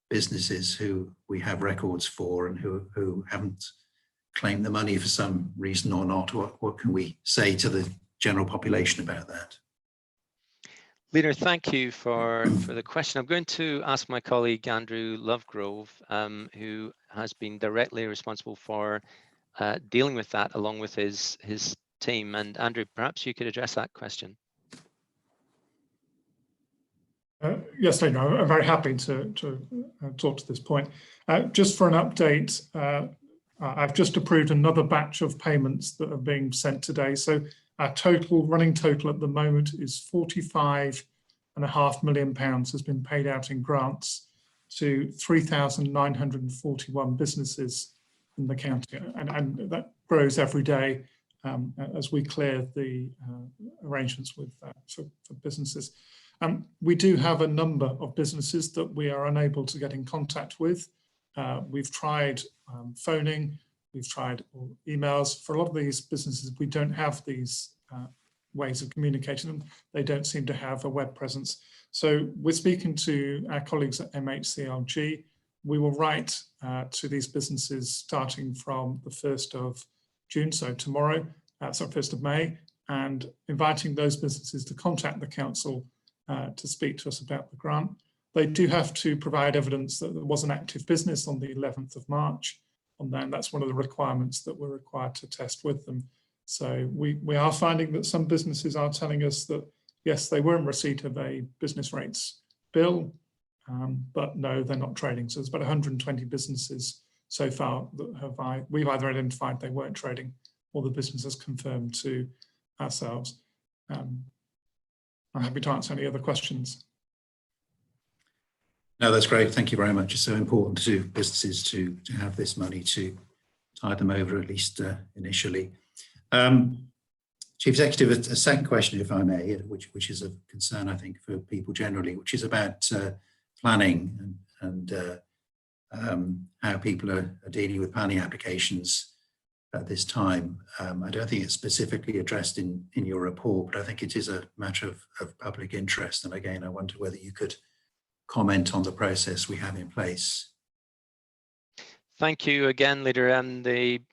businesses who we have records for and who haven't claimed the money for some reason or not? What can we say to the general population about that? Leader, thank you for the question. I'm going to ask my colleague Andrew Lovegrove, who has been directly responsible for dealing with that along with his team. And Andrew, perhaps you could address that question. Yes, Leader, I'm very happy to talk to this point. Just for an update, I've just approved another batch of payments that are being sent today. So our running total at the moment is £45.5 million has been paid out in grants to 3,941 businesses in the county, and that grows every day as we clear the arrangements with for businesses. We do have a number of businesses that we are unable to get in contact with. We've tried phoning, we've tried emails. For a lot of these businesses, we don't have these ways of communicating them. They don't seem to have a web presence. So we're speaking to our colleagues at MHCLG. We will write to these businesses starting from the 1st of June, so tomorrow, 1st of May, and inviting those businesses to contact the council to speak to us about the grant. They do have to provide evidence that there was an active business on the 11th of March, and then that's one of the requirements that we're required to test with them. So we are finding that some businesses are telling us that, yes, they were in receipt of a business rates bill, but no, they're not trading. So there's about 120 businesses so far that we've either identified they weren't trading or the business has confirmed to ourselves. I'm happy to answer any other questions. No, that's great. Thank you very much. It's so important to businesses to have this money to tide them over, at least initially. Chief Executive, a second question, if I may, which is of concern, I think, for people generally, which is about planning and how people are dealing with planning applications at this time. I don't think it's specifically addressed in your report, but I think it is a matter of public interest. And again, I wonder whether you could comment on the process we have in place. Thank you again, Leader.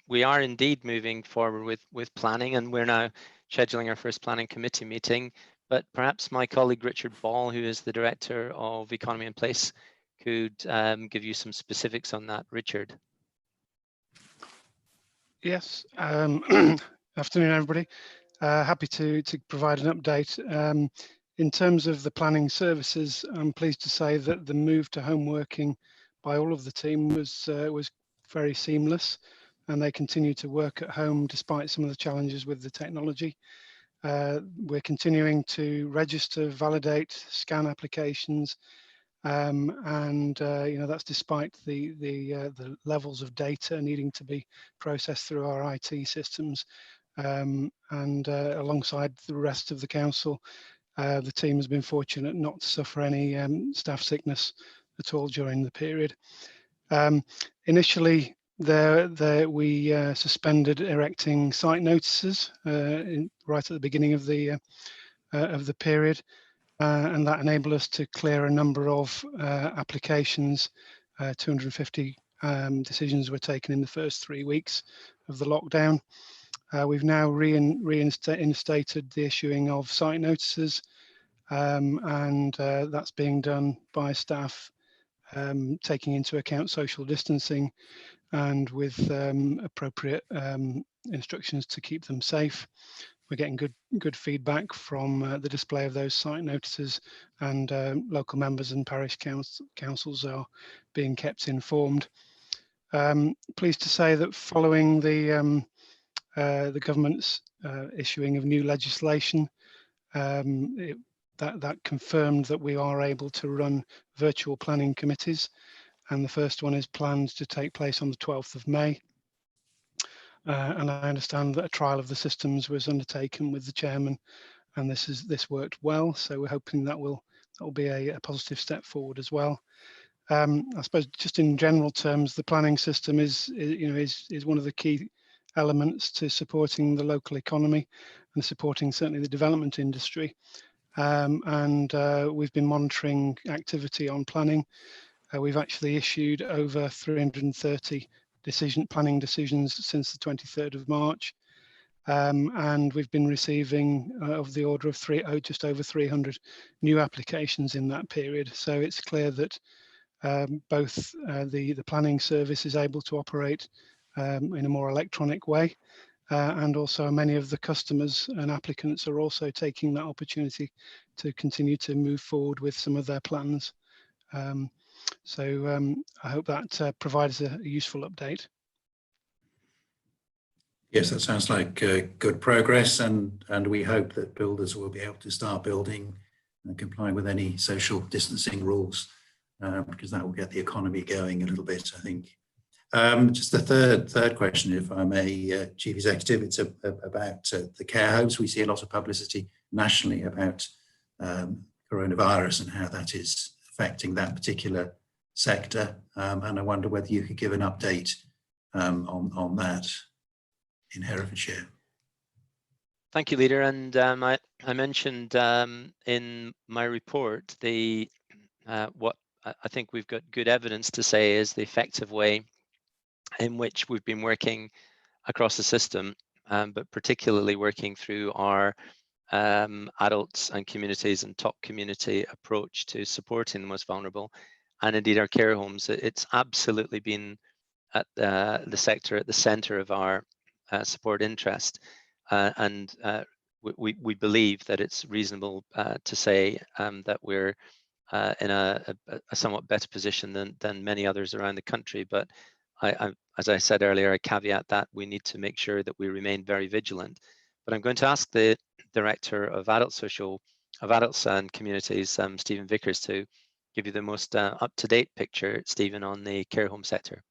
We are indeed moving forward with planning, and we're now scheduling our first planning committee meeting. but perhaps my colleague Richard Ball, who is the Director of Economy and Place, could give you some specifics on that. Richard. Yes, afternoon everybody. Happy to provide an update. In terms of the planning services, I'm pleased to say that the move to home working by all of the team was very seamless, and they continue to work at home despite some of the challenges with the technology. We're continuing to register, validate, scan applications, and that's despite the levels of data needing to be processed through our IT systems. Alongside the rest of the council, the team has been fortunate not to suffer any staff sickness at all during the period. Initially, we suspended erecting site notices right at the beginning of the period, and that enabled us to clear a number of applications. 250 decisions were taken in the first 3 weeks of the lockdown. We've now reinstated the issuing of site notices, and that's being done by staff taking into account social distancing and with appropriate instructions to keep them safe. We're getting good feedback from the display of those site notices, and local members and parish councils are being kept informed. Pleased to say that following the government's issuing of new legislation, that confirmed that we are able to run virtual planning committees, and the first one is planned to take place on the 12th of May. And I understand that a trial of the systems was undertaken with the chairman, and this worked well. So we're hoping that will be a positive step forward as well. I suppose just in general terms, the planning system is one of the key elements to supporting the local economy and supporting certainly the development industry. We've been monitoring activity on planning. We've actually issued over 330 planning decisions since the 23rd of March, and we've been receiving of the order of just over 300 new applications in that period. So it's clear that both the planning service is able to operate in a more electronic way, and also many of the customers and applicants are also taking that opportunity to continue to move forward with some of their plans. I hope that provides a useful update. Yes, that sounds like good progress, and we hope that builders will be able to start building and complying with any social distancing rules, because that will get the economy going a little bit, I think. Just a third question, if I may, Chief Executive. It's about the care homes. We see a lot of publicity nationally about coronavirus and how that is affecting that particular sector, and I wonder whether you could give an update on that in Herefordshire. Thank you, Leader. And I mentioned in my report what I think we've got good evidence to say is the effective way in which we've been working across the system, but particularly working through our adults and communities and top community approach to supporting the most vulnerable, and indeed our care homes. It's absolutely been at the sector at the centre of our support interest, and we believe that it's reasonable to say that we're in a somewhat better position than many others around the country. But as I said earlier, I caveat that we need to make sure that we remain very vigilant. But I'm going to ask the Director of Adults and Communities, Stephen Vickers, to give you the most up-to-date picture, Stephen, on the care home sector.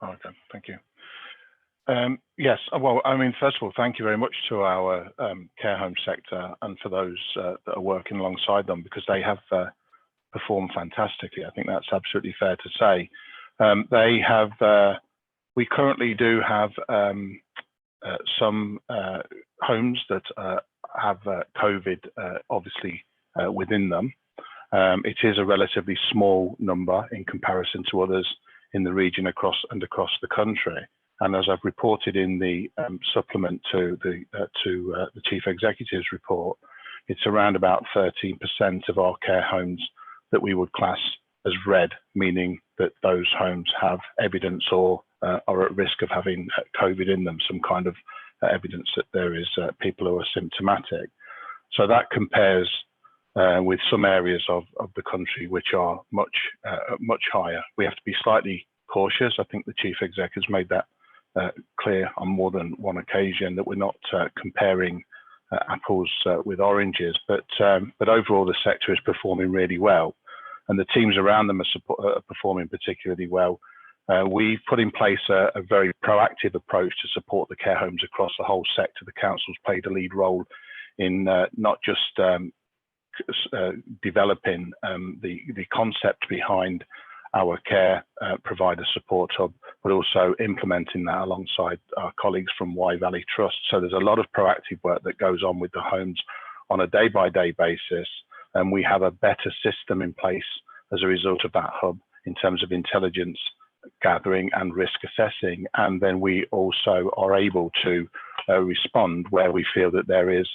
Okay, thank you. Yes, well, I mean, first of all, thank you very much to our care home sector and for those that are working alongside them, because they have performed fantastically. I think that's absolutely fair to say. We currently do have some homes that have COVID obviously within them. It is a relatively small number in comparison to others in the region across the country. And as I've reported in the supplement to the Chief Executive's report, it's around about 13% of our care homes that we would class as red, meaning that those homes have evidence or are at risk of having COVID in them, some kind of evidence that there is people who are symptomatic. So that compares with some areas of the country which are much higher. We have to be slightly cautious. I think the Chief Exec has made that clear on more than one occasion, that we're not comparing apples with oranges, but overall the sector is performing really well, and the teams around them are performing particularly well. We've put in place a very proactive approach to support the care homes across the whole sector. The council's played a lead role in not just developing the concept behind our care provider support hub, but also implementing that alongside our colleagues from Wye Valley Trust. So there's a lot of proactive work that goes on with the homes on a day-by-day basis, and we have a better system in place as a result of that hub in terms of intelligence gathering and risk assessing. And then we also are able to respond where we feel that there is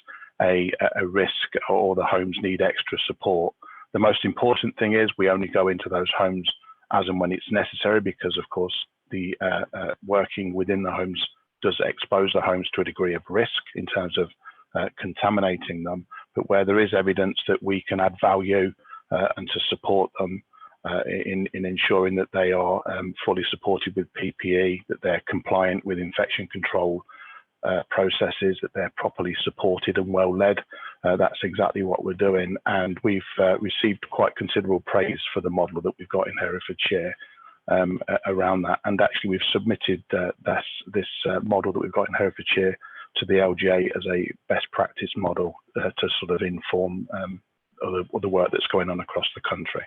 a risk or the homes need extra support. The most important thing is we only go into those homes as and when it's necessary, because of course the working within the homes does expose the homes to a degree of risk in terms of contaminating them. But where there is evidence that we can add value and to support them in ensuring that they are fully supported with PPE, that they're compliant with infection control processes, that they're properly supported and well led, that's exactly what we're doing. And we've received quite considerable praise for the model that we've got in Herefordshire around that. And actually we've submitted this model that we've got in Herefordshire to the LGA as a best practice model to sort of inform the work that's going on across the country.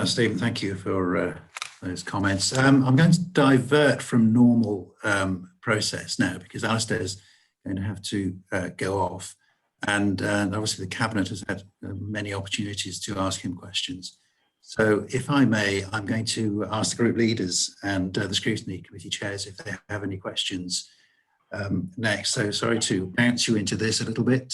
Stephen, thank you for those comments. I'm going to divert from normal process now, because Alistair's going to have to go off, and obviously the Cabinet has had many opportunities to ask him questions. So if I may, I'm going to ask the group leaders and the scrutiny committee chairs if they have any questions next. So sorry to bounce you into this a little bit.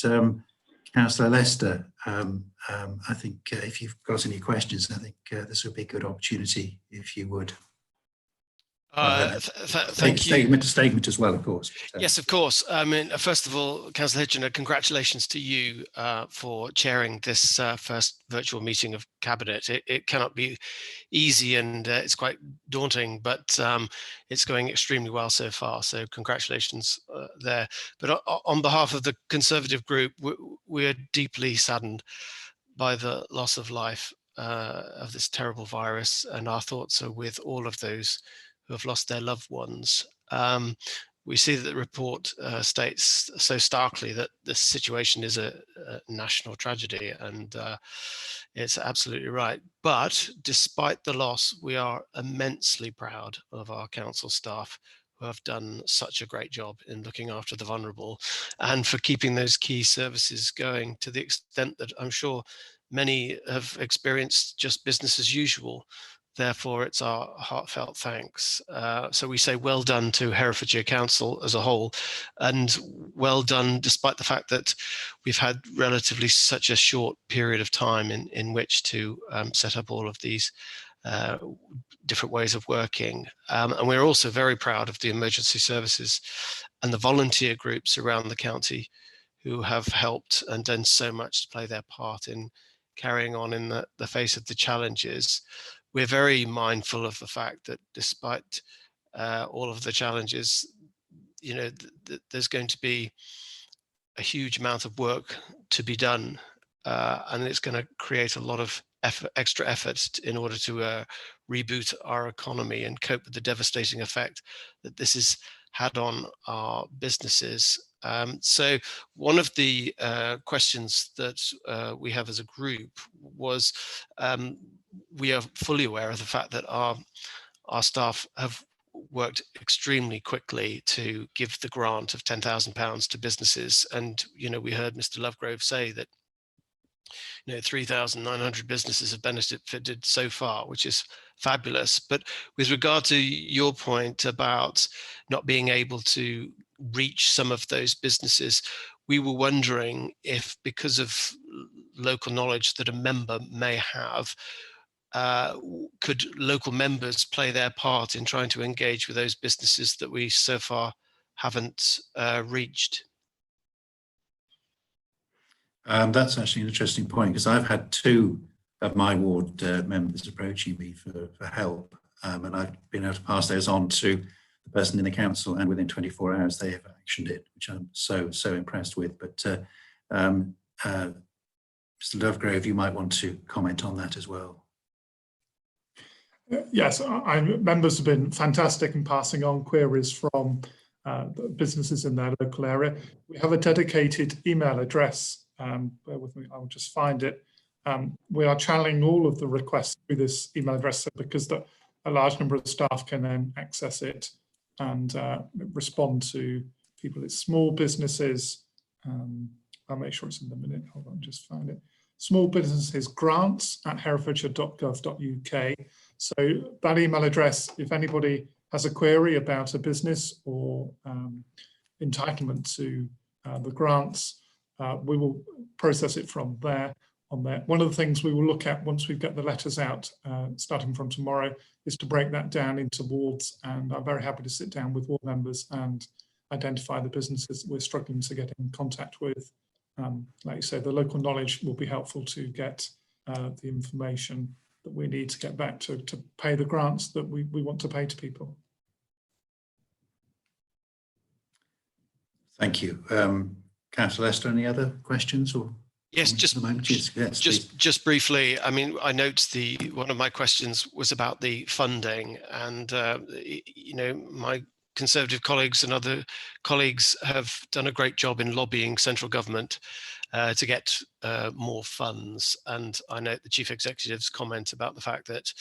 Councillor Lester, I think if you've got any questions, I think this would be a good opportunity if you would. Thank you. Statement as well, of course. Yes, of course. I mean, first of all, Councillor Hitchener, congratulations to you for chairing this first virtual meeting of Cabinet. It cannot be easy, and it's quite daunting, but it's going extremely well so far. So congratulations there. But on behalf of the Conservative group, we are deeply saddened by the loss of life of this terrible virus, and our thoughts are with all of those who have lost their loved ones. We see that the report states so starkly that this situation is a national tragedy, and it's absolutely right. But despite the loss, we are immensely proud of our council staff who have done such a great job in looking after the vulnerable and for keeping those key services going to the extent that I'm sure many have experienced just business as usual. Therefore, it's our heartfelt thanks. So we say well done to Herefordshire Council as a whole, and well done despite the fact that we've had relatively such a short period of time in which to set up all of these different ways of working. And we're also very proud of the emergency services and the volunteer groups around the county who have helped and done so much to play their part in carrying on in the face of the challenges. We're very mindful of the fact that despite all of the challenges, you know, there's going to be a huge amount of work to be done, and it's going to create a lot of extra effort in order to reboot our economy and cope with the devastating effect that this has had on our businesses. So one of the questions that we have as a group was, we are fully aware of the fact that our staff have worked extremely quickly to give the grant of £10,000 to businesses. And, we heard Mr. Lovegrove say that 3,900 businesses have benefited so far, which is fabulous. But with regard to your point about not being able to reach some of those businesses, we were wondering if, because of local knowledge that a member may have, could local members play their part in trying to engage with those businesses that we so far haven't reached? That's actually an interesting point, because I've had two of my ward members approaching me for help, and I've been able to pass those on to the person in the council, and within 24 hours they have actioned it, which I'm so impressed with. But Mr. Lovegrove, you might want to comment on that as well. Yes, members have been fantastic in passing on queries from the businesses in their local area. We have a dedicated email address. Bear with me, I'll just find it. We are channeling all of the requests through this email address, because a large number of staff can then access it and respond to people. It's small businesses. I'll make sure it's in the minute. Hold on, just find it. Small businesses grants at herefordshire.gov.uk. So that email address, if anybody has a query about a business or entitlement to the grants, we will process it from there. One of the things we will look at once we've got the letters out, starting from tomorrow, is to break that down into wards. And I'm very happy to sit down with ward members and identify the businesses that we're struggling to get in contact with. Like you said, the local knowledge will be helpful to get the information that we need to get back to pay the grants that we want to pay to people. Thank you. Councillor Lester, any other questions or? Yes, just briefly. I mean, I note one of my questions was about the funding, and my Conservative colleagues and other colleagues have done a great job in lobbying central government to get more funds. And I note the Chief Executive's comment about the fact that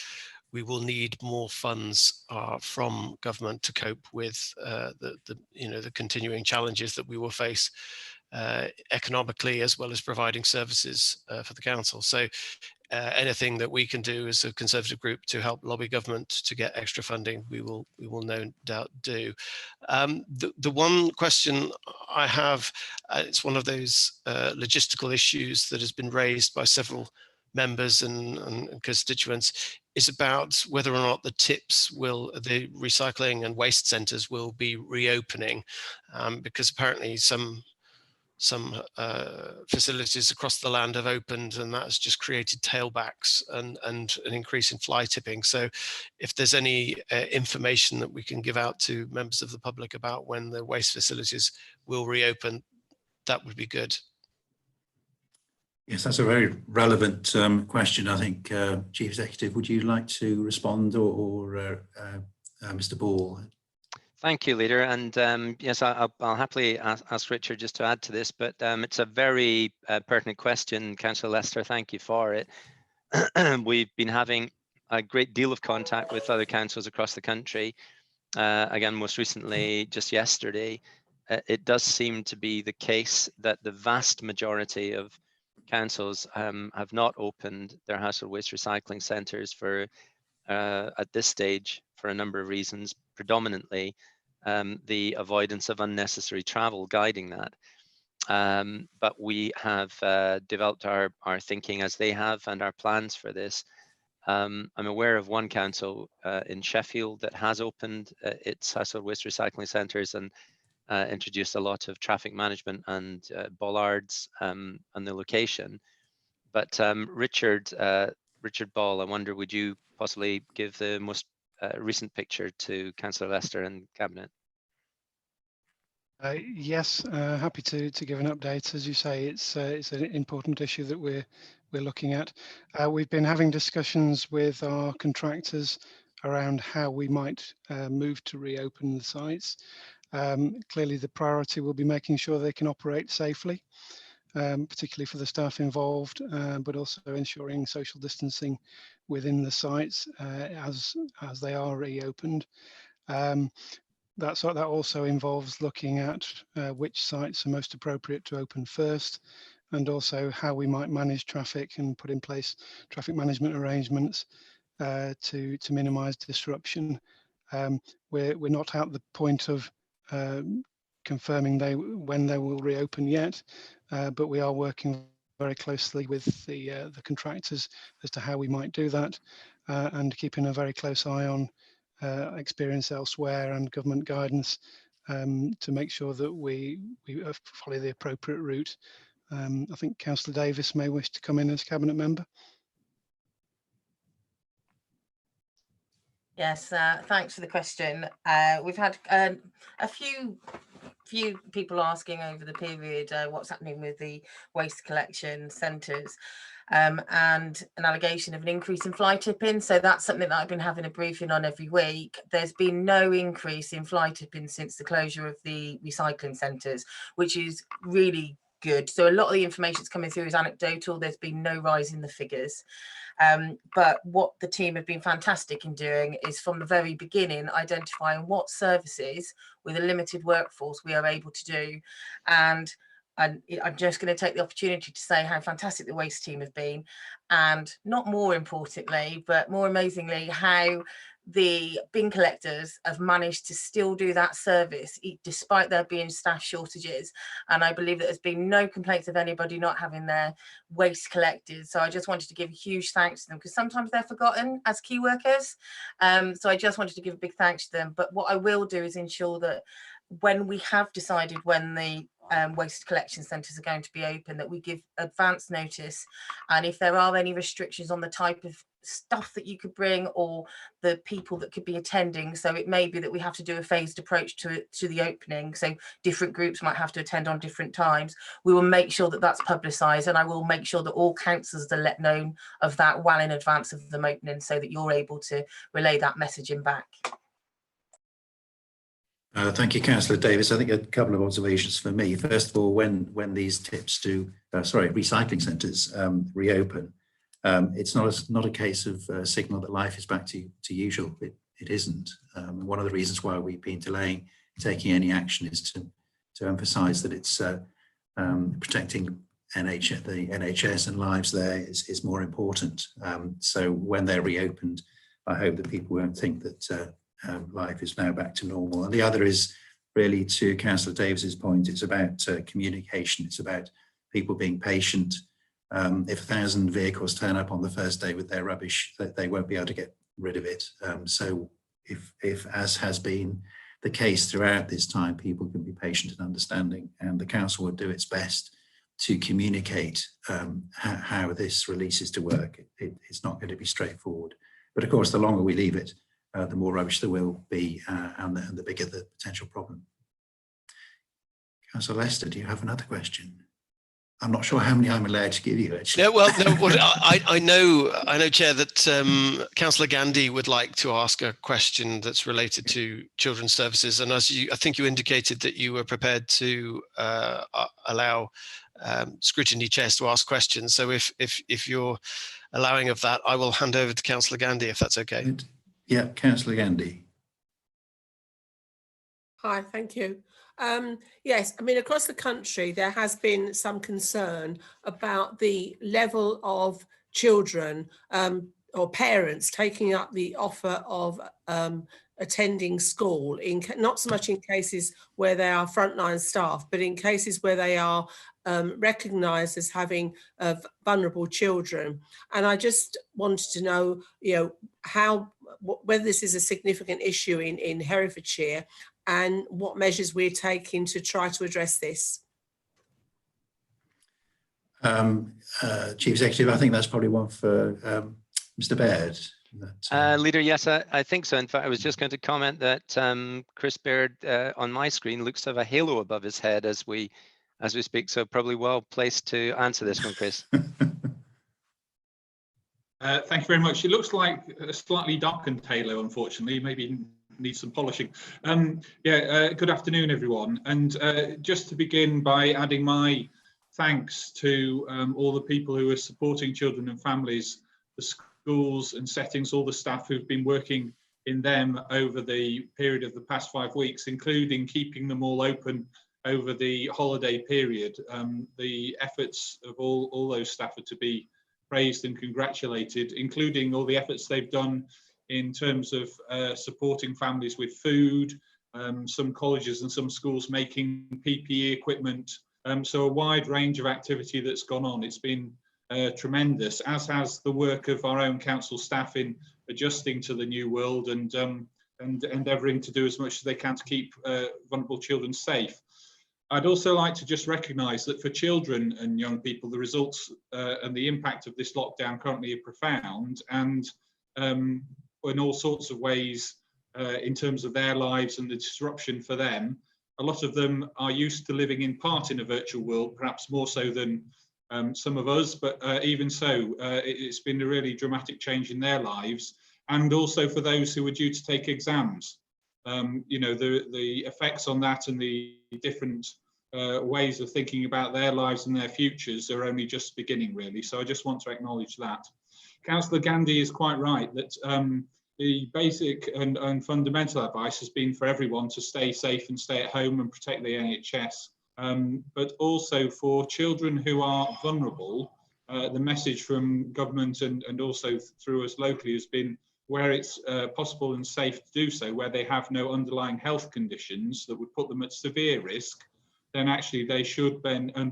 we will need more funds from government to cope with the continuing challenges that we will face economically, as well as providing services for the council. So anything that we can do as a Conservative group to help lobby government to get extra funding, we will no doubt do. The one question I have, it's one of those logistical issues that has been raised by several members and constituents, is about whether or not the the recycling and waste centres will be reopening, because apparently some facilities across the land have opened, and that has just created tailbacks and an increase in fly tipping. So if there's any information that we can give out to members of the public about when the waste facilities will reopen, that would be good. Yes, that's a very relevant question. I think, Chief Executive, would you like to respond, or Mr. Ball? Thank you, Leader. And yes, I'll happily ask Richard just to add to this, but it's a very pertinent question, Councillor Lester. Thank you for it. We've been having a great deal of contact with other councils across the country. Again, most recently, just yesterday, it does seem to be the case that the vast majority of councils have not opened their household waste recycling centres for at this stage for a number of reasons, predominantly the avoidance of unnecessary travel guiding that. But we have developed our thinking as they have, and our plans for this. I'm aware of one council in Sheffield that has opened its household waste recycling centres and introduced a lot of traffic management and bollards on the location. But Richard Ball, I wonder, would you possibly give the most recent picture to Councillor Lester and Cabinet? Yes, happy to give an update. As you say, it's an important issue that we're looking at. We've been having discussions with our contractors around how we might move to reopen the sites. Clearly, the priority will be making sure they can operate safely, particularly for the staff involved, but also ensuring social distancing within the sites as they are reopened. That also involves looking at which sites are most appropriate to open first, and also how we might manage traffic and put in place traffic management arrangements to minimise disruption. We're not at the point of confirming when they will reopen yet, but we are working very closely with the contractors as to how we might do that, and keeping a very close eye on experience elsewhere and government guidance to make sure that we follow the appropriate route. I think Councillor Davis may wish to come in as Cabinet Member. Yes, thanks for the question. We've had a few people asking over the period what's happening with the waste collection centres, and an allegation of an increase in fly tipping. So that's something that I've been having a briefing on every week. There's been no increase in fly tipping since the closure of the recycling centres, which is really good. So a lot of the information that's coming through is anecdotal. There's been no rise in the figures. But what the team have been fantastic in doing is from the very beginning identifying what services with a limited workforce we are able to do. And I'm just going to take the opportunity to say how fantastic the waste team have been, and not more importantly, but more amazingly, how the bin collectors have managed to still do that service despite there being staff shortages. And I believe that there's been no complaints of anybody not having their waste collected. So I just wanted to give a huge thanks to them, because sometimes they're forgotten as key workers. So I just wanted to give a big thanks to them. But what I will do is ensure that when we have decided when the waste collection centres are going to be open, that we give advance notice, and if there are any restrictions on the type of stuff that you could bring or the people that could be attending, so it may be that we have to do a phased approach to the opening, so different groups might have to attend on different times. We will make sure that that's publicised, and I will make sure that all councillors are let known of that well in advance of them opening, so that you're able to relay that messaging back. Thank you, Councillor Davis. I think a couple of observations for me. First of all, when these tips do, recycling centres reopen, it's not a case of signal that life is back to usual. It isn't. One of the reasons why we've been delaying taking any action is to emphasise that it's protecting the NHS and lives there is more important. So when they're reopened, I hope that people won't think that life is now back to normal. And the other is really, to Councillor Davis's point, it's about communication. It's about people being patient. If 1,000 vehicles turn up on the first day with their rubbish, they won't be able to get rid of it. So if as has been the case throughout this time, people can be patient and understanding, and the council will do its best to communicate how this release is to work. It's not going to be straightforward. But of course, the longer we leave it, the more rubbish there will be, and the bigger the potential problem. Councillor Lester, do you have another question? I'm not sure how many I'm allowed to give you, actually. No, well, I know, Chair, that Councillor Gandhi would like to ask a question that's related to children's services, and I think you indicated that you were prepared to allow scrutiny chairs to ask questions. So if you're allowing of that, I will hand over to Councillor Gandhi, if that's okay. Yeah, Councillor Gandhi. Hi, thank you. Yes, I mean, across the country, there has been some concern about the level of children or parents taking up the offer of attending school, not so much in cases where they are frontline staff, but in cases where they are recognised as having vulnerable children. And I just wanted to know, whether this is a significant issue in Herefordshire, and what measures we're taking to try to address this. Chief Executive, I think that's probably one for Mr. Baird. Leader, yes, I think so. In fact, I was just going to comment that Chris Baird on my screen looks to have a halo above his head as we speak, so probably well placed to answer this one, Chris. Thank you very much. It looks like a slightly darkened halo, unfortunately. Maybe needs some polishing. Good afternoon, everyone. And just to begin by adding my thanks to all the people who are supporting children and families, the schools and settings, all the staff who've been working in them over the period of the past 5 weeks, including keeping them all open over the holiday period. The efforts of all those staff are to be praised and congratulated, including all the efforts they've done in terms of supporting families with food, some colleges and some schools making PPE equipment. So a wide range of activity that's gone on. It's been tremendous, as has the work of our own council staff in adjusting to the new world and endeavouring to do as much as they can to keep vulnerable children safe. I'd also like to just recognise that for children and young people, the results and the impact of this lockdown currently are profound, and in all sorts of ways in terms of their lives and the disruption for them. A lot of them are used to living in part in a virtual world, perhaps more so than some of us, but even so, it's been a really dramatic change in their lives. And also for those who are due to take exams. You know, the effects on that and the different ways of thinking about their lives and their futures are only just beginning, really. So I just want to acknowledge that. Councillor Gandhi is quite right that the basic and fundamental advice has been for everyone to stay safe and stay at home and protect the NHS. But also for children who are vulnerable, the message from government and also through us locally has been where it's possible and safe to do so, where they have no underlying health conditions that would put them at severe risk, then actually they should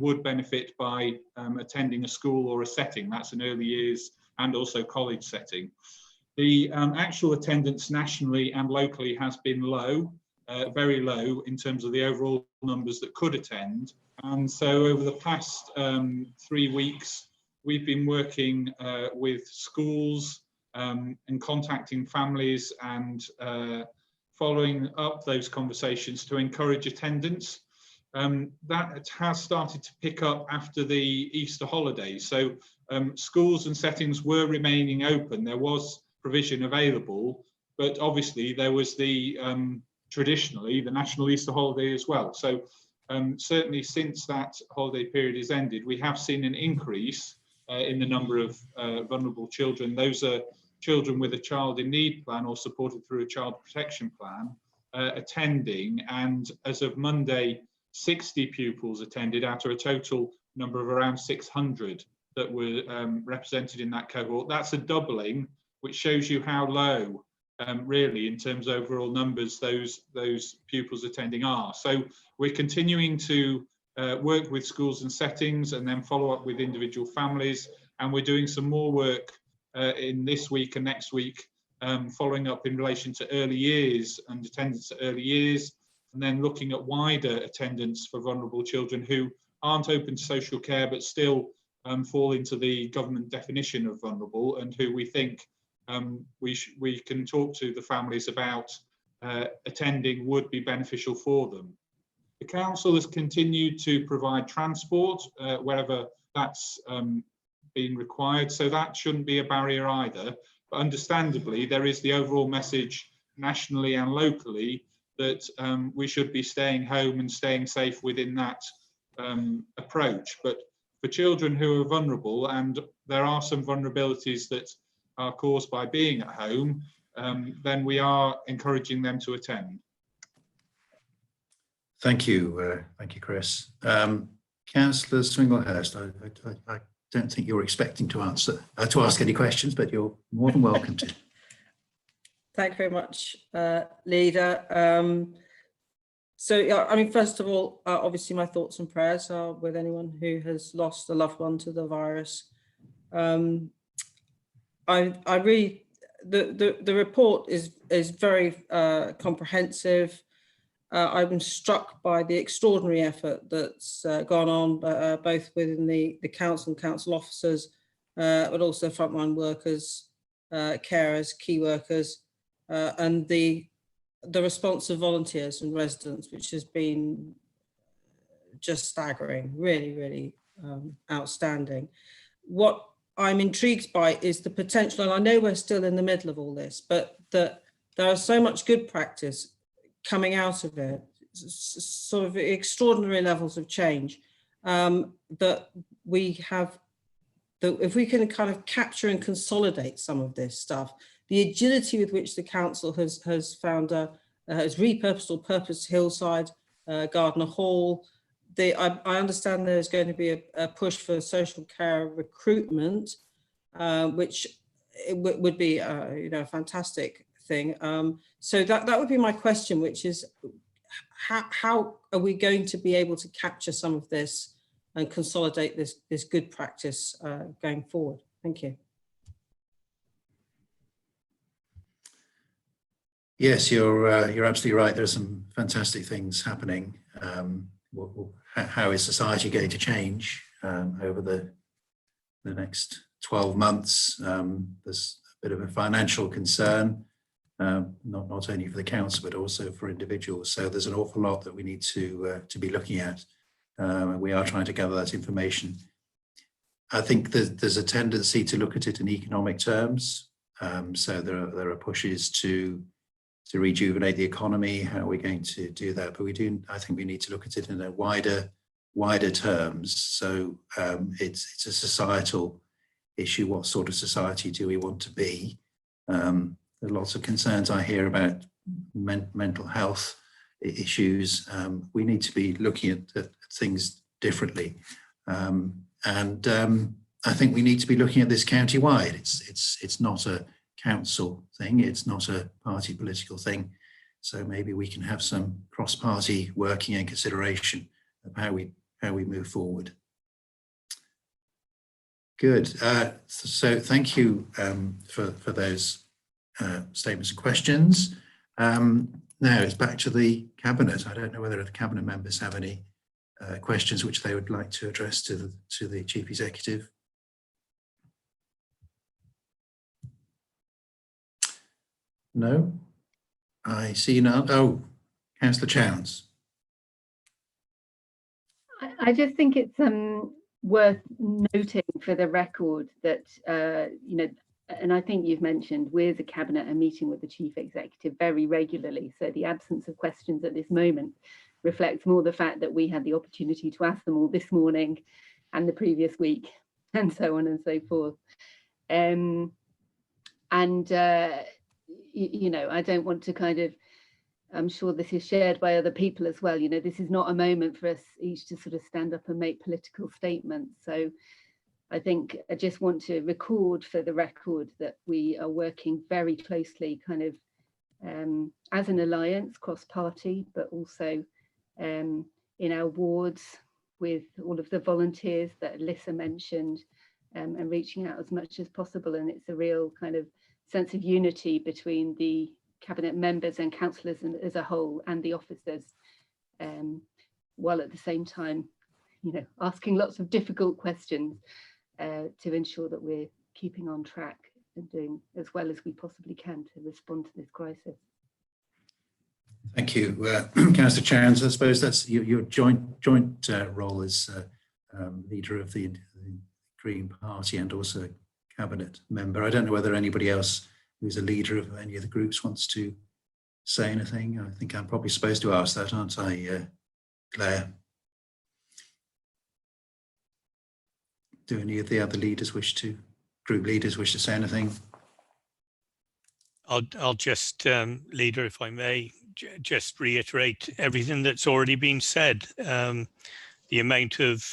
would benefit by attending a school or a setting. That's an early years and also college setting. The actual attendance nationally and locally has been low, very low in terms of the overall numbers that could attend. And so over the past 3 weeks, we've been working with schools and contacting families and following up those conversations to encourage attendance. That has started to pick up after the Easter holidays. So schools and settings were remaining open. There was provision available, but obviously there was the traditionally the national Easter holiday as well. So certainly since that holiday period has ended, we have seen an increase in the number of vulnerable children. Those are children with a child in need plan or supported through a child protection plan attending. And as of Monday, 60 pupils attended out of a total number of around 600 that were represented in that cohort. That's a doubling, which shows you how low really in terms of overall numbers those pupils attending are. So we're continuing to work with schools and settings and then follow up with individual families, and we're doing some more work in this week and next week, following up in relation to early years and attendance at early years, and then looking at wider attendance for vulnerable children who aren't open to social care but still fall into the government definition of vulnerable, and who we think we can talk to the families about attending would be beneficial for them. The council has continued to provide transport wherever that's been required, so that shouldn't be a barrier either. But understandably, there is the overall message nationally and locally that we should be staying home and staying safe within that approach. But for children who are vulnerable, and there are some vulnerabilities that are caused by being at home, then we are encouraging them to attend. Thank you, Chris. Councillor Swinglehurst, I don't think you're expecting to ask any questions, but you're more than welcome to. Thank you very much, Leader. So, yeah, I mean, first of all, obviously my thoughts and prayers are with anyone who has lost a loved one to the virus. I really, the report is very comprehensive. I'm struck by the extraordinary effort that's gone on both within the council and council officers, but also frontline workers, carers, key workers, and the response of volunteers and residents, which has been just staggering, really, really outstanding. What I'm intrigued by is the potential, and I know we're still in the middle of all this, but that there are so much good practice coming out of it, sort of extraordinary levels of change, that we have, that if we can kind of capture and consolidate some of this stuff, the agility with which the council has found has repurposed or purposed Hillside, Gardner Hall. I understand there's going to be a push for social care recruitment, which would be a fantastic thing. So that would be my question, which is how are we going to be able to capture some of this and consolidate this good practice going forward? Thank you. Yes, you're absolutely right. There's some fantastic things happening. How is society going to change over the next 12 months? There's a bit of a financial concern, not only for the council, but also for individuals. So there's an awful lot that we need to be looking at. We are trying to gather that information. I think there's a tendency to look at it in economic terms. So there are pushes to rejuvenate the economy. How are we going to do that? But I think we need to look at it in a wider terms. So it's a societal issue. What sort of society do we want to be? There are lots of concerns I hear about mental health issues. We need to be looking at things differently. And I think we need to be looking at this county-wide. It's not a council thing, it's not a party political thing. So maybe we can have some cross-party working and consideration of how we move forward. Good. So thank you for those statements and questions. Now it's back to the Cabinet. I don't know whether the Cabinet members have any questions which they would like to address to the Chief Executive. No, I see none. Oh, Councillor Chowns. I just think it's worth noting for the record that, and I think you've mentioned, we as a Cabinet are meeting with the Chief Executive very regularly. So the absence of questions at this moment reflects more the fact that we had the opportunity to ask them all this morning and the previous week and so on and so forth. I don't want to I'm sure this is shared by other people as well. This is not a moment for us each to sort of stand up and make political statements. So I think I just want to record for the record that we are working very closely as an alliance cross-party, but also in our wards with all of the volunteers that Alyssa mentioned, and reaching out as much as possible. And it's a real sense of unity between the Cabinet members and councillors as a whole and the officers, while at the same time, asking lots of difficult questions to ensure that we're keeping on track and doing as well as we possibly can to respond to this crisis. Thank you, Councillor Chowns. I suppose that's your joint role as leader of the Green Party and also Cabinet member. I don't know whether anybody else who's a leader of any of the groups wants to say anything. I think I'm probably supposed to ask that, aren't I, Claire? Do any of the other leaders group leaders wish to say anything? I'll just, Leader, if I may, just reiterate everything that's already been said. The amount of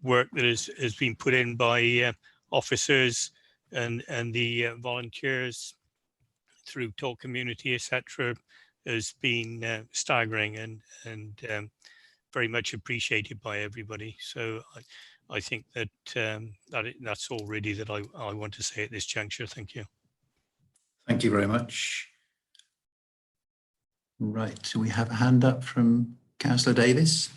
work that has been put in by officers and the volunteers through Talk Community, etc., has been staggering and very much appreciated by everybody. So I think that that's all really that I want to say at this juncture. Thank you. Thank you very much. Right, we have a hand up from Councillor Davis.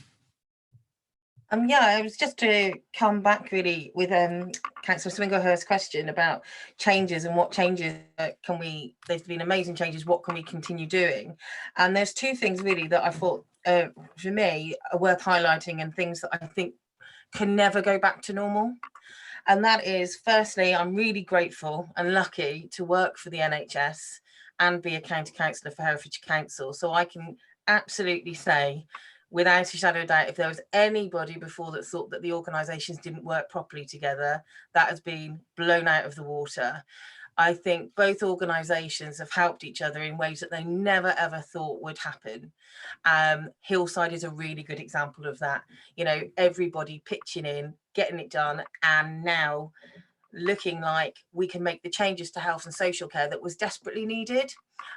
Yeah, it was just to come back really with Councillor Swinglehurst's question about changes and what changes there's been amazing changes, what can we continue doing? And there's two things really that I thought for me are worth highlighting and things that I think can never go back to normal. And that is, firstly, I'm really grateful and lucky to work for the NHS and be a county councillor for Herefordshire Council. So I can absolutely say, without a shadow of doubt, if there was anybody before that thought that the organisations didn't work properly together, that has been blown out of the water. I think both organisations have helped each other in ways that they never ever thought would happen. Hillside is a really good example of that. You know, everybody pitching in, getting it done, and now looking like we can make the changes to health and social care that was desperately needed.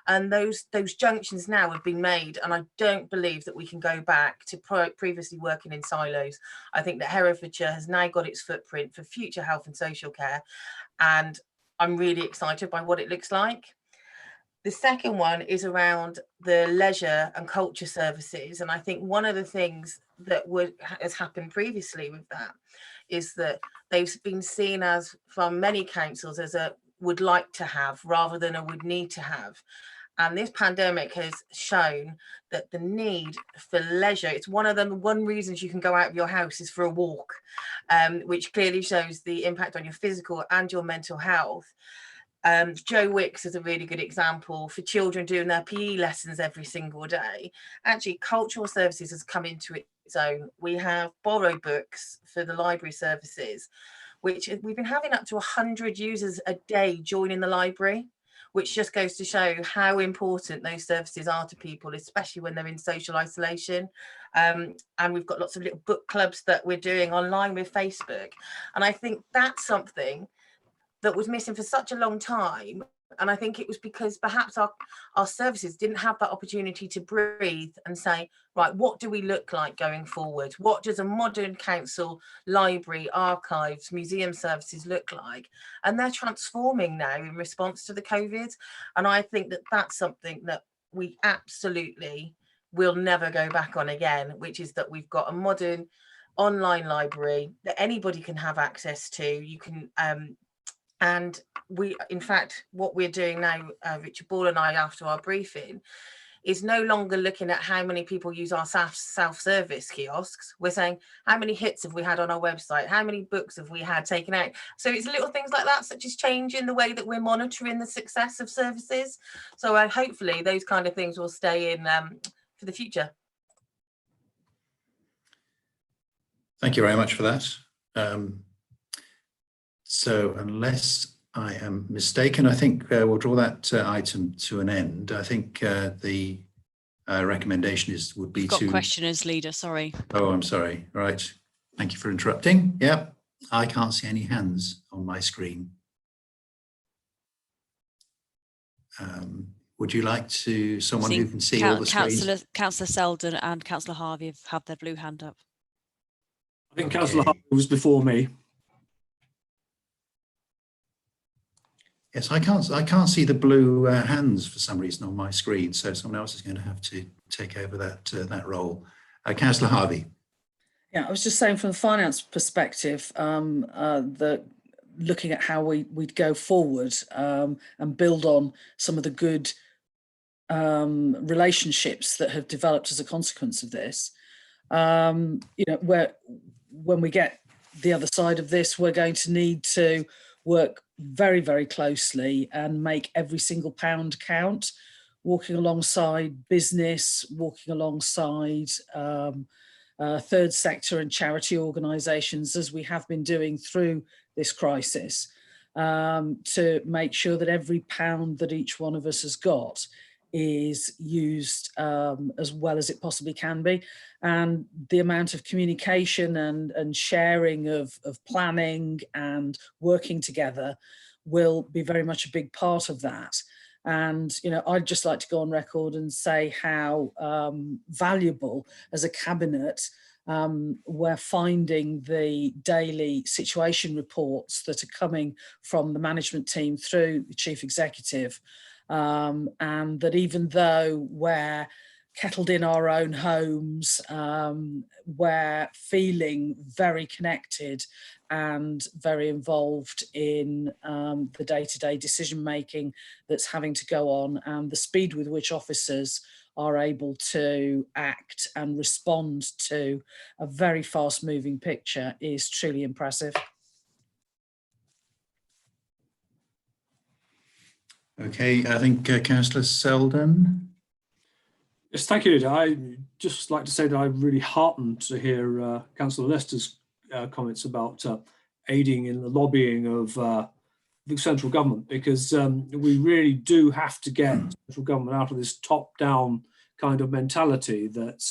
And those junctions now have been made, and I don't believe that we can go back to previously working in silos. I think that Herefordshire has now got its footprint for future health and social care, and I'm really excited by what it looks like. The second one is around the leisure and culture services, and I think one of the things that has happened previously with that is that they've been seen as, from many councils, as a would like to have rather than a would need to have. And this pandemic has shown that the need for leisure, it's one of the reasons you can go out of your house is for a walk, which clearly shows the impact on your physical and your mental health. Joe Wicks is a really good example for children doing their PE lessons every single day. Actually, cultural services has come into its own. We have borrow books for the library services, which we've been having up to 100 users a day joining the library, which just goes to show how important those services are to people, especially when they're in social isolation. And we've got lots of little book clubs that we're doing online with Facebook. And I think that's something that was missing for such a long time. And I think it was because perhaps our services didn't have that opportunity to breathe and say, right, what do we look like going forward? What does a modern council, library, archives, museum services look like? And they're transforming now in response to the COVID. And I think that that's something that we absolutely will never go back on again, which is that we've got a modern online library that anybody can have access to. You can, and we, in fact, what we're doing now, Richard Ball and I, after our briefing, is no longer looking at how many people use our self-service kiosks. We're saying, how many hits have we had on our website? How many books have we had taken out? So it's little things like that, such as changing the way that we're monitoring the success of services. So hopefully those kind of things will stay in for the future. Thank you very much for that. So unless I am mistaken, I think we'll draw that item to an end. I think the recommendation would be We've got questioners, leader, sorry. Oh, I'm sorry. Right. Thank you for interrupting. Yep. I can't see any hands on my screen. Would you like to, someone who can see all the screens? Councillor Selden and Councillor Harvey have their blue hand up. I think Councillor Harvey was before me. Yes, I can't see the blue hands for some reason on my screen, so someone else is going to have to take over that role. Councillor Harvey. Yeah, I was just saying from the finance perspective, that looking at how we'd go forward and build on some of the good relationships that have developed as a consequence of this. You know, when we get the other side of this, we're going to need to work very, very closely and make every single pound count, walking alongside business, walking alongside third sector and charity organisations, as we have been doing through this crisis, to make sure that every pound that each one of us has got is used as well as it possibly can be. And the amount of communication and sharing of planning and working together will be very much a big part of that. And, you know, I'd just like to go on record and say how valuable as a cabinet we're finding the daily situation reports that are coming from the management team through the chief executive. And that even though we're kettled in our own homes, we're feeling very connected and very involved in the day-to-day decision making that's having to go on, and the speed with which officers are able to act and respond to a very fast-moving picture is truly impressive. Okay, I think Councillor Selden. Yes, thank you, Leader. I'd just like to say that I'm really heartened to hear Councillor Lester's comments about aiding in the lobbying of the central government, because we really do have to get central government out of this top-down kind of mentality that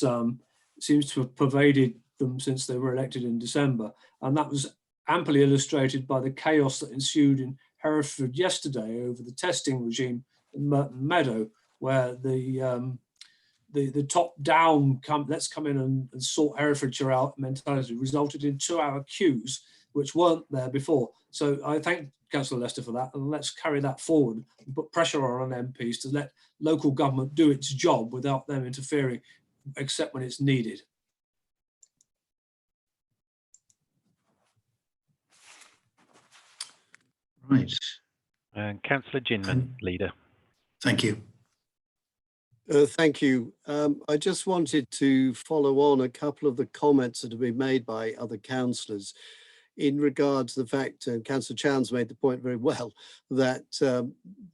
seems to have pervaded them since they were elected in December. And that was amply illustrated by the chaos that ensued in Hereford yesterday over the testing regime in Merton Meadow, where the top-down let's come in and sort Herefordshire out mentality resulted in 2-hour queues, which weren't there before. So I thank Councillor Lester for that, and let's carry that forward and put pressure on MPs to let local government do its job without them interfering, except when it's needed. Right. And Councillor Ginman, leader. Thank you. Thank you. I just wanted to follow on a couple of the comments that have been made by other councillors in regard to the fact, and Councillor Chowns made the point very well, that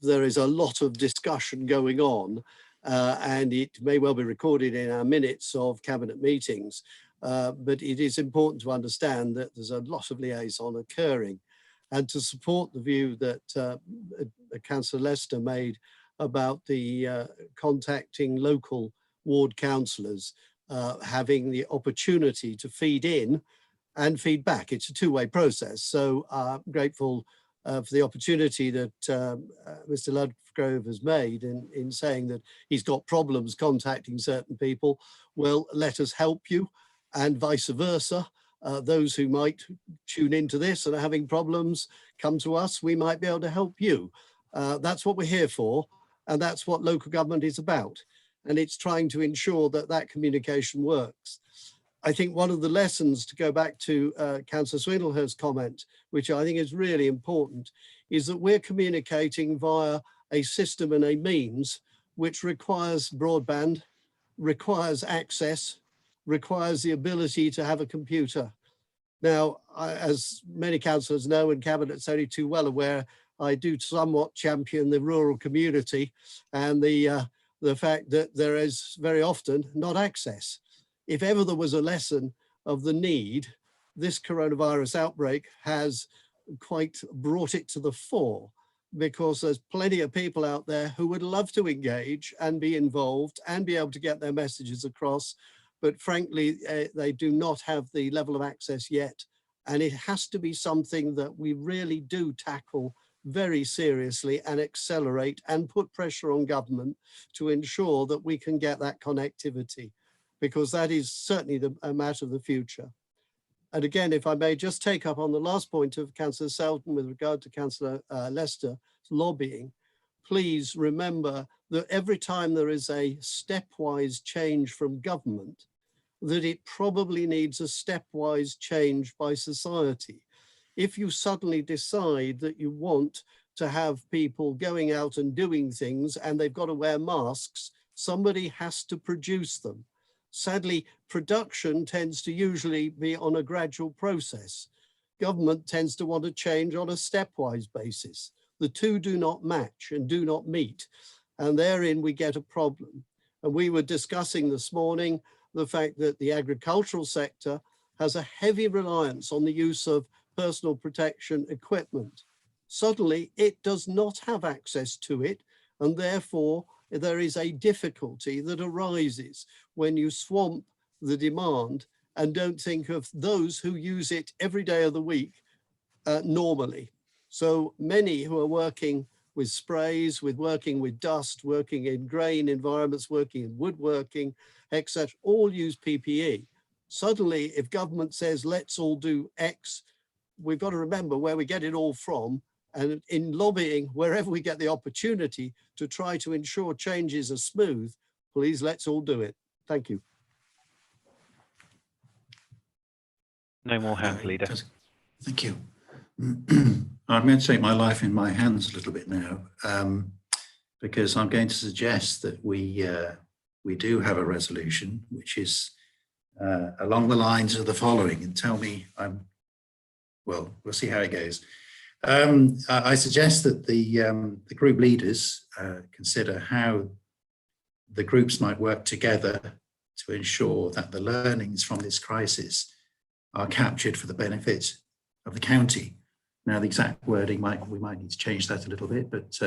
there is a lot of discussion going on, and it may well be recorded in our minutes of cabinet meetings, but it is important to understand that there's a lot of liaison occurring. And to support the view that Councillor Lester made about the contacting local ward councillors, having the opportunity to feed in and feed back. It's a two-way process. So I'm grateful for the opportunity that Mr. Ludgrove has made in saying that he's got problems contacting certain people. Well, let us help you, and vice versa. Those who might tune into this and are having problems, come to us, we might be able to help you. That's what we're here for, and that's what local government is about. And it's trying to ensure that that communication works. I think one of the lessons, to go back to Councillor Swindlehurst's comment, which I think is really important, is that we're communicating via a system and a means which requires broadband, requires access, requires the ability to have a computer. Now, as many councillors know, and Cabinet's only too well aware, I do somewhat champion the rural community and the fact that there is very often not access. If ever there was a lesson of the need, this coronavirus outbreak has quite brought it to the fore, because there's plenty of people out there who would love to engage and be involved and be able to get their messages across. But frankly, they do not have the level of access yet. And it has to be something that we really do tackle very seriously and accelerate and put pressure on government to ensure that we can get that connectivity, because that is certainly a matter of the future. And again, if I may just take up on the last point of Councillor Selton with regard to Councillor Lester's lobbying, please remember that every time there is a stepwise change from government, that it probably needs a stepwise change by society. If you suddenly decide that you want to have people going out and doing things and they've got to wear masks, somebody has to produce them. Sadly, production tends to usually be on a gradual process. Government tends to want to change on a stepwise basis. The two do not match and do not meet, and therein we get a problem. And we were discussing this morning the fact that the agricultural sector has a heavy reliance on the use of personal protection equipment. Suddenly, it does not have access to it, and therefore there is a difficulty that arises when you swamp the demand and don't think of those who use it every day of the week normally. So many who are working with sprays, working with dust, working in grain environments, working in woodworking, etc., all use PPE. Suddenly, if government says, let's all do X, we've got to remember where we get it all from. And in lobbying, wherever we get the opportunity to try to ensure changes are smooth, please, let's all do it. Thank you. No more hands, leader. Thank you. I'm going to take my life in my hands a little bit now, because I'm going to suggest that we do have a resolution, which is along the lines of the following, and tell me well, we'll see how it goes. I suggest that the group leaders consider how the groups might work together to ensure that the learnings from this crisis are captured for the benefit of the county Now, the exact wording we might need to change that a little bit, but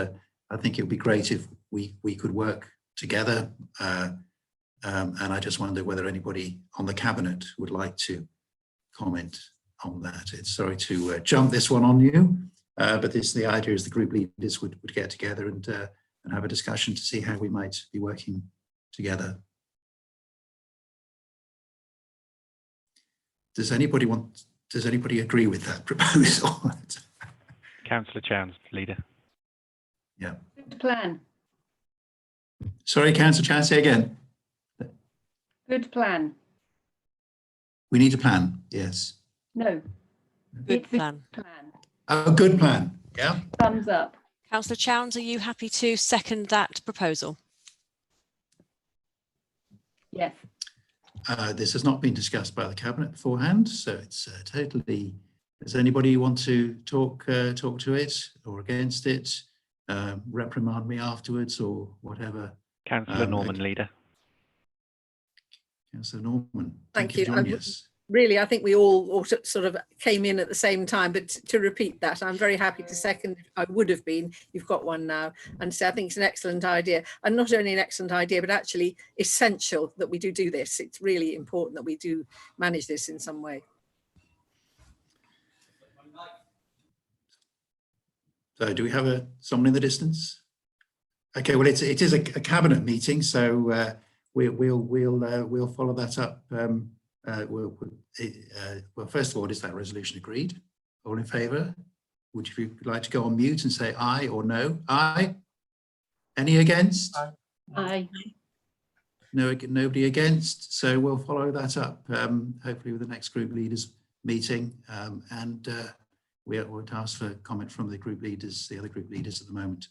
I think it would be great if we could work together. And I just wonder whether anybody on the cabinet would like to comment on that. It's sorry to jump this one on you, but the idea is the group leaders would get together and have a discussion to see how we might be working together. Does anybody agree with that proposal? Councillor Chowns, leader. Yeah. Good plan. Sorry, Councillor Chowns, say again. Good plan. We need a plan, yes. No. Good plan. A good plan, yeah. Thumbs up. Councillor Chowns, are you happy to second that proposal? Yes. This has not been discussed by the cabinet beforehand, so it's totally. Does anybody want to talk to it or against it? Reprimand me afterwards or whatever. Councillor Norman, leader. Councillor Norman, Thank you. for joining us. Really, I think we all sort of came in at the same time, but to repeat that, I'm very happy to second. I would have been, you've got one now, and so I think it's an excellent idea, and not only an excellent idea, but actually essential that we do this. It's really important that we do manage this in some way. So do we have someone in the distance? Okay, well, it is a cabinet meeting, so we'll follow that up. Well, first of all, is that resolution agreed? All in favour? Would you like to go on mute and say aye or no? Aye. Any against? Aye. No, nobody against. So we'll follow that up, hopefully with the next group leaders meeting, and we'll ask for comment from the group leaders, the other group leaders at the moment.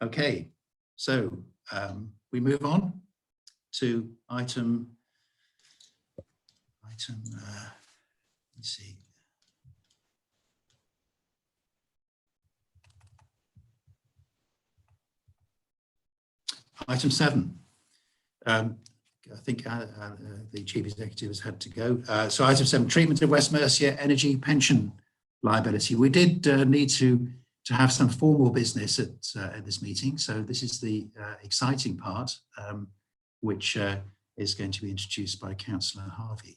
Okay, so we move on to item. Let's see. Item 7. I think the chief executive has had to go. So item 7, treatment of West Mercia energy pension liability. We did need to have some formal business at this meeting. So this is the exciting part, which is going to be introduced by Councillor Harvey.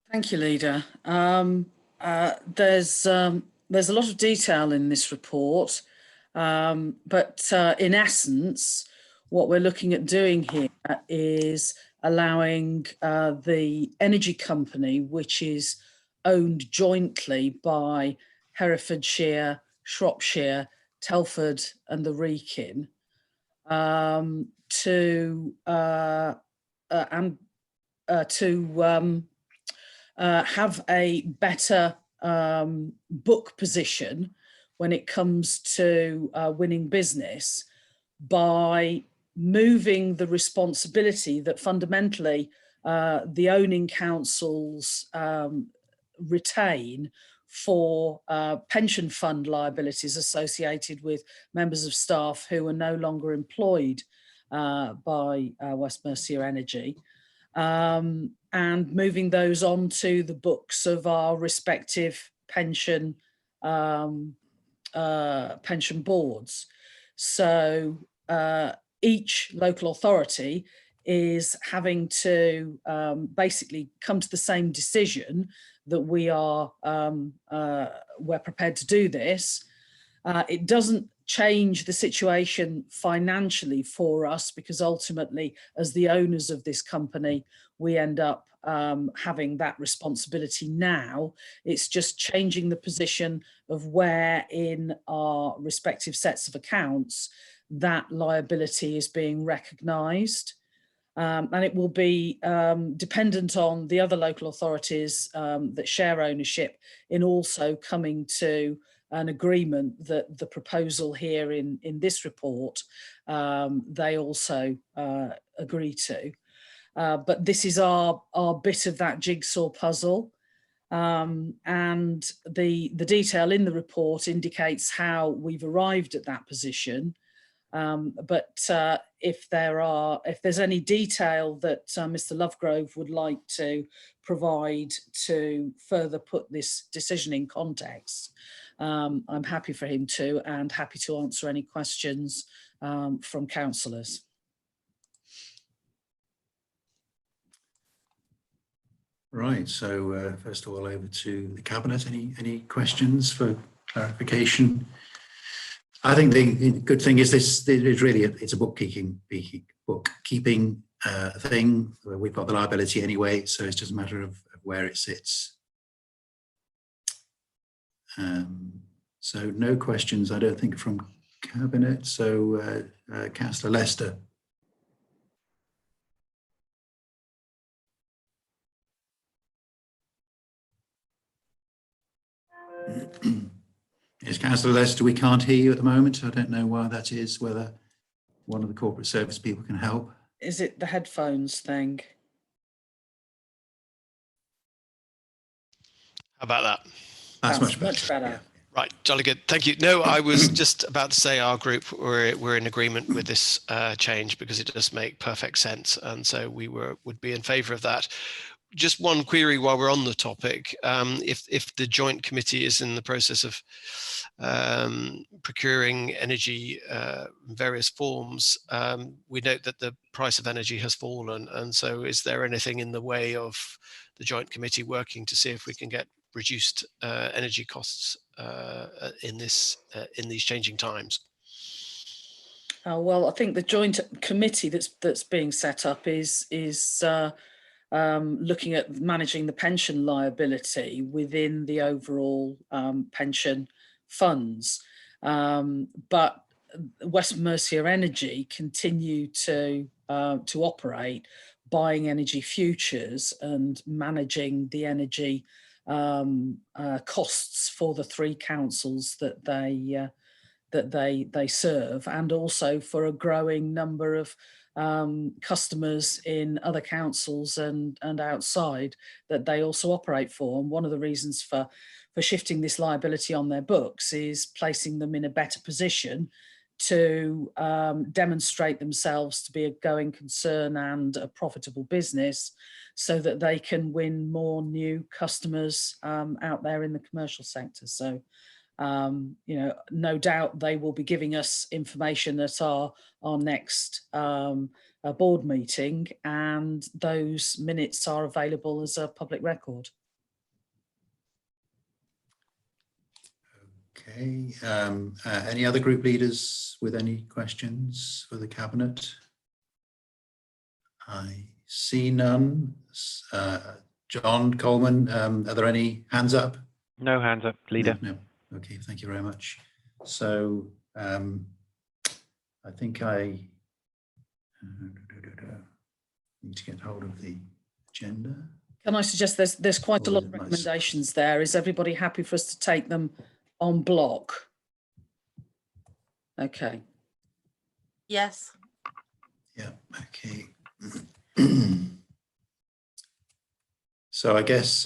Thank you, Leader. There's a lot of detail in this report, but in essence, what we're looking at doing here is allowing the energy company, which is owned jointly by Herefordshire, Shropshire, Telford and the Wrekin, to have a better book position when it comes to winning business by moving the responsibility that fundamentally the owning councils retain for pension fund liabilities associated with members of staff who are no longer employed by West Mercia Energy, and moving those onto the books of our respective pension boards. So each local authority is having to basically come to the same decision that we're prepared to do this. It doesn't change the situation financially for us, because ultimately, as the owners of this company, we end up having that responsibility now. It's just changing the position of where in our respective sets of accounts that liability is being recognised. And it will be dependent on the other local authorities that share ownership in also coming to an agreement that the proposal here in this report they also agree to. But this is our bit of that jigsaw puzzle. And the detail in the report indicates how we've arrived at that position. But if there's any detail that Mr. Lovegrove would like to provide to further put this decision in context, I'm happy for him to, and happy to answer any questions from councillors. Right, so first of all, over to the Cabinet. Any questions for clarification? I think the good thing is this is really it's a bookkeeping thing. We've got the liability anyway, so it's just a matter of where it sits. So no questions, I don't think, from Cabinet. So Councillor Lester. Yes, Councillor Lester, we can't hear you at the moment. I don't know why that is, whether one of the corporate service people can help. Is it the headphones thing? How about that? That's much better. Much better. Yeah. Right, jolly good. Thank you. No, I was just about to say our group we're in agreement with this change because it does make perfect sense, and so we would be in favour of that. Just one query while we're on the topic: if the joint committee is in the process of procuring energy in various forms, we note that the price of energy has fallen, and so is there anything in the way of the joint committee working to see if we can get reduced energy costs in these changing times? Well, I think the joint committee that's being set up is looking at managing the pension liability within the overall pension funds, but West Mercia Energy continue to operate, buying energy futures and managing the energy costs for the three councils that they serve, and also for a growing number of customers in other councils and outside that they also operate for. And one of the reasons for shifting this liability on their books is placing them in a better position to demonstrate themselves to be a going concern and a profitable business, so that they can win more new customers out there in the commercial sector. So no doubt they will be giving us information at our next board meeting, and those minutes are available as a public record. Okay, any other group leaders with any questions for the Cabinet? I see none. John Coleman, are there any hands up? No hands up, Leader. No. Okay, thank you very much. So I think I need to get hold of the agenda. Can I suggest there's quite a lot of recommendations there. Is everybody happy for us to take them on block? Okay. Yes. Yeah, okay. So I guess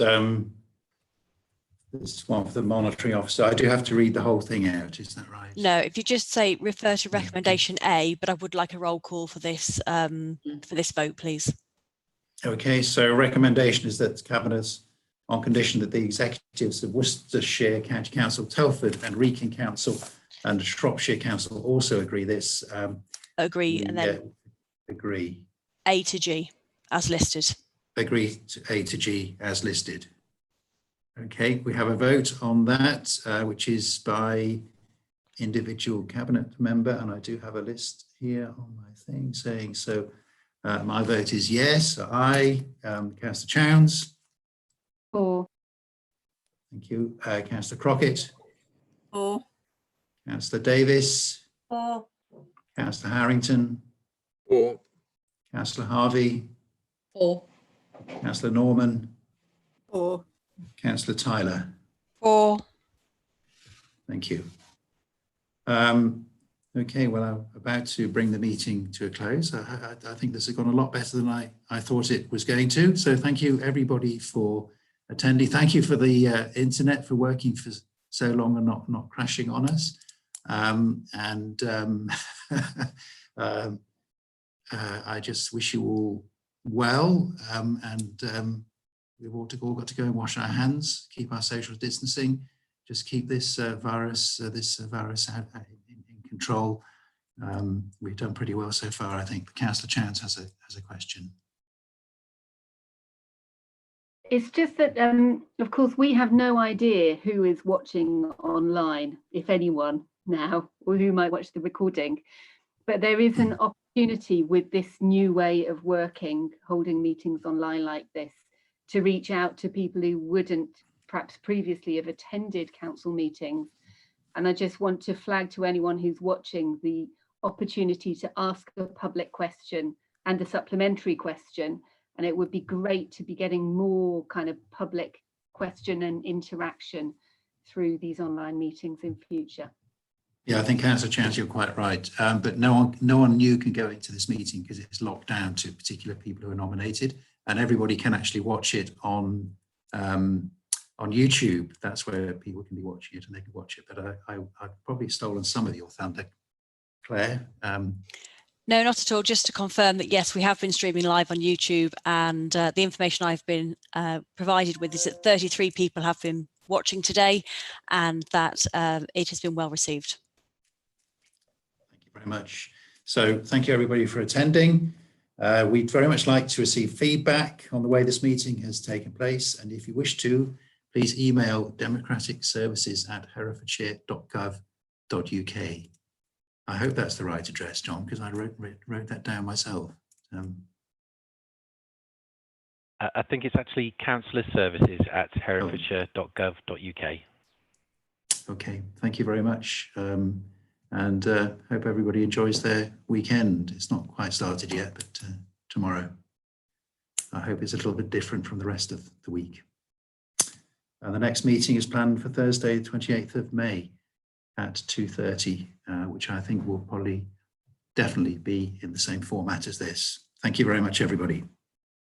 this is one for the monitoring officer. I do have to read the whole thing out, is that right? No, if you just say refer to recommendation A, but I would like a roll call for this vote, please. Okay, so recommendation is that Cabinet, on condition that the executives of Worcestershire County Council, Telford and Wrekin Council and Shropshire Council also agree this. Agree, and then agree. A to G as listed. Agree to A to G as listed. Okay, we have a vote on that, which is by individual Cabinet member, and I do have a list here on my thing saying so. My vote is yes. Aye. Councillor Chowns. For. Thank you. Councillor Crockett. For. Councillor Davis. For. Councillor Harrington. For. Councillor Harvey. For. Councillor Norman. For. Councillor Tyler. For. Thank you. Okay, well, I'm about to bring the meeting to a close. I think this has gone a lot better than I thought it was going to. So thank you, everybody, for attending. Thank you for the internet for working for so long and not crashing on us. I just wish you all well, we've all got to go and wash our hands, keep our social distancing, just keep this virus in control. We've done pretty well so far, I think. Councillor Chance has a question. It's just that, of course, we have no idea who is watching online, if anyone now, or who might watch the recording. But there is an opportunity with this new way of working, holding meetings online like this, to reach out to people who wouldn't perhaps previously have attended council meetings. And I just want to flag to anyone who's watching the opportunity to ask a public question and a supplementary question. And it would be great to be getting more kind of public question and interaction through these online meetings in future. Yeah, I think Councillor Chance, you're quite right. But no one new can go into this meeting because it's locked down to particular people who are nominated, and everybody can actually watch it on YouTube. That's where people can be watching it and they can watch it. But I've probably stolen some of your thunder, Claire. No, not at all. Just to confirm that, yes, we have been streaming live on YouTube, and the information I've been provided with is that 33 people have been watching today, and that it has been well received. Thank you very much. So thank you everybody for attending. We'd very much like to receive feedback on the way this meeting has taken place, and if you wish to, please email democraticservices@herefordshire.gov.uk. I hope that's the right address, John, because I wrote that down myself. I think it's actually councillorservices@herefordshire.gov.uk. Okay, thank you very much. And hope everybody enjoys their weekend. It's not quite started yet, but tomorrow. I hope it's a little bit different from the rest of the week. The next meeting is planned for Thursday, the 28th of May at 2:30, which I think will probably definitely be in the same format as this. Thank you very much, everybody.